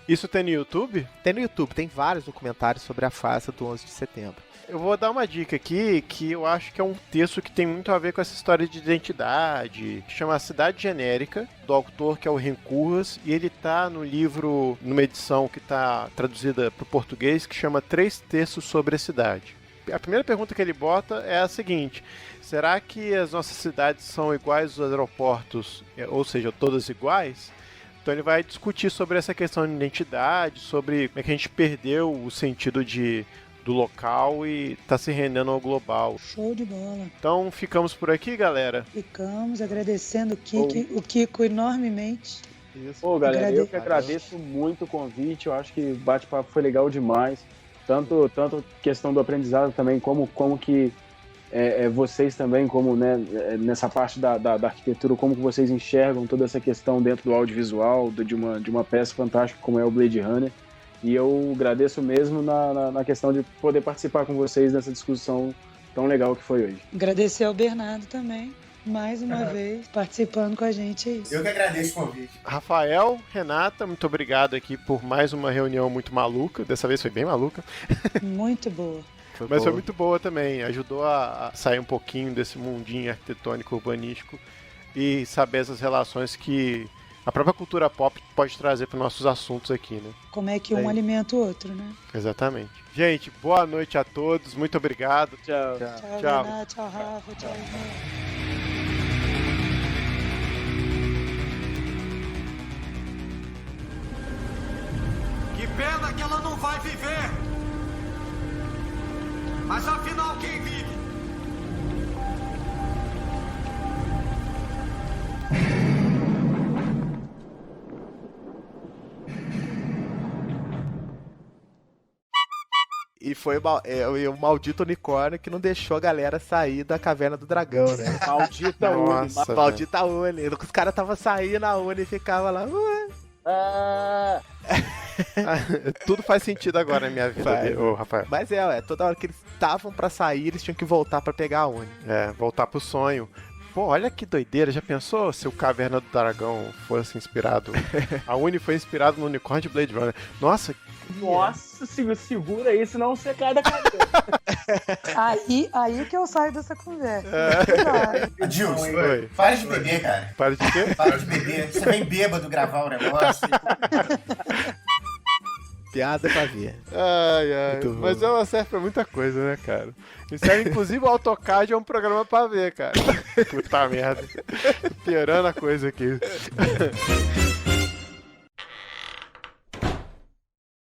Isso tem no YouTube? Tem no YouTube, tem vários documentários sobre a farsa do 11 de setembro. Eu vou dar uma dica aqui, que eu acho que é um texto que tem muito a ver com essa história de identidade, que chama Cidade Genérica, do autor que é o Ren Koolhaas, e ele tá no livro, numa edição que tá traduzida para o português, que chama 3 textos sobre a cidade. A primeira pergunta que ele bota é a seguinte: será que as nossas cidades são iguais aos aeroportos, ou seja, todas iguais? Então ele vai discutir sobre essa questão de identidade, sobre como é que a gente perdeu o sentido do local e tá se rendendo ao global. Show de bola. Então ficamos por aqui, galera. Ficamos agradecendo o Kiko enormemente. Isso. Pô, galera, eu que agradeço muito o convite. Eu acho que o bate-papo foi legal demais. Tanto questão do aprendizado também, como que vocês também, como, né, nessa parte da arquitetura, como que vocês enxergam toda essa questão dentro do audiovisual, de uma peça fantástica como é o Blade Runner. E eu agradeço mesmo na questão de poder participar com vocês nessa discussão tão legal que foi hoje. Agradecer ao Bernardo também, mais uma vez, participando com a gente aí. Eu que agradeço o convite. Rafael, Renata, muito obrigado aqui por mais uma reunião muito maluca. Dessa vez foi bem maluca. Muito boa. Foi muito boa também. Ajudou a sair um pouquinho desse mundinho arquitetônico, urbanístico e saber essas relações que a própria cultura pop pode trazer para nossos assuntos aqui, né? Como é que um alimenta o outro, né? Exatamente. Gente, boa noite a todos. Muito obrigado. Tchau. Tchau, Renato, tchau, Rafa, tchau, irmão. Que pena que ela não vai viver. Mas afinal, quem vive? E foi o maldito unicórnio que não deixou a galera sair da caverna do dragão, né? Maldita Uni. Maldita Uni. Os caras estavam saindo, a Uni ficava lá. Tudo faz sentido agora na minha vida, Rafael. Mas toda hora que eles estavam pra sair, eles tinham que voltar pra pegar a Uni. Voltar pro sonho. Pô, olha que doideira, já pensou se o Caverna do Dragão fosse inspirado? A Uni foi inspirada no unicórnio de Blade Runner. Nossa, segura aí, senão você cai da cadeira. Aí que eu saio dessa conversa. Gilson, para de beber, cara. Para de quê? Para de beber. Você vem bêbado gravar o negócio. Piada pra ver. Mas ela serve pra muita coisa, né, cara? E serve, inclusive, o AutoCAD é um programa pra ver, cara. Puta merda. Piorando a coisa aqui.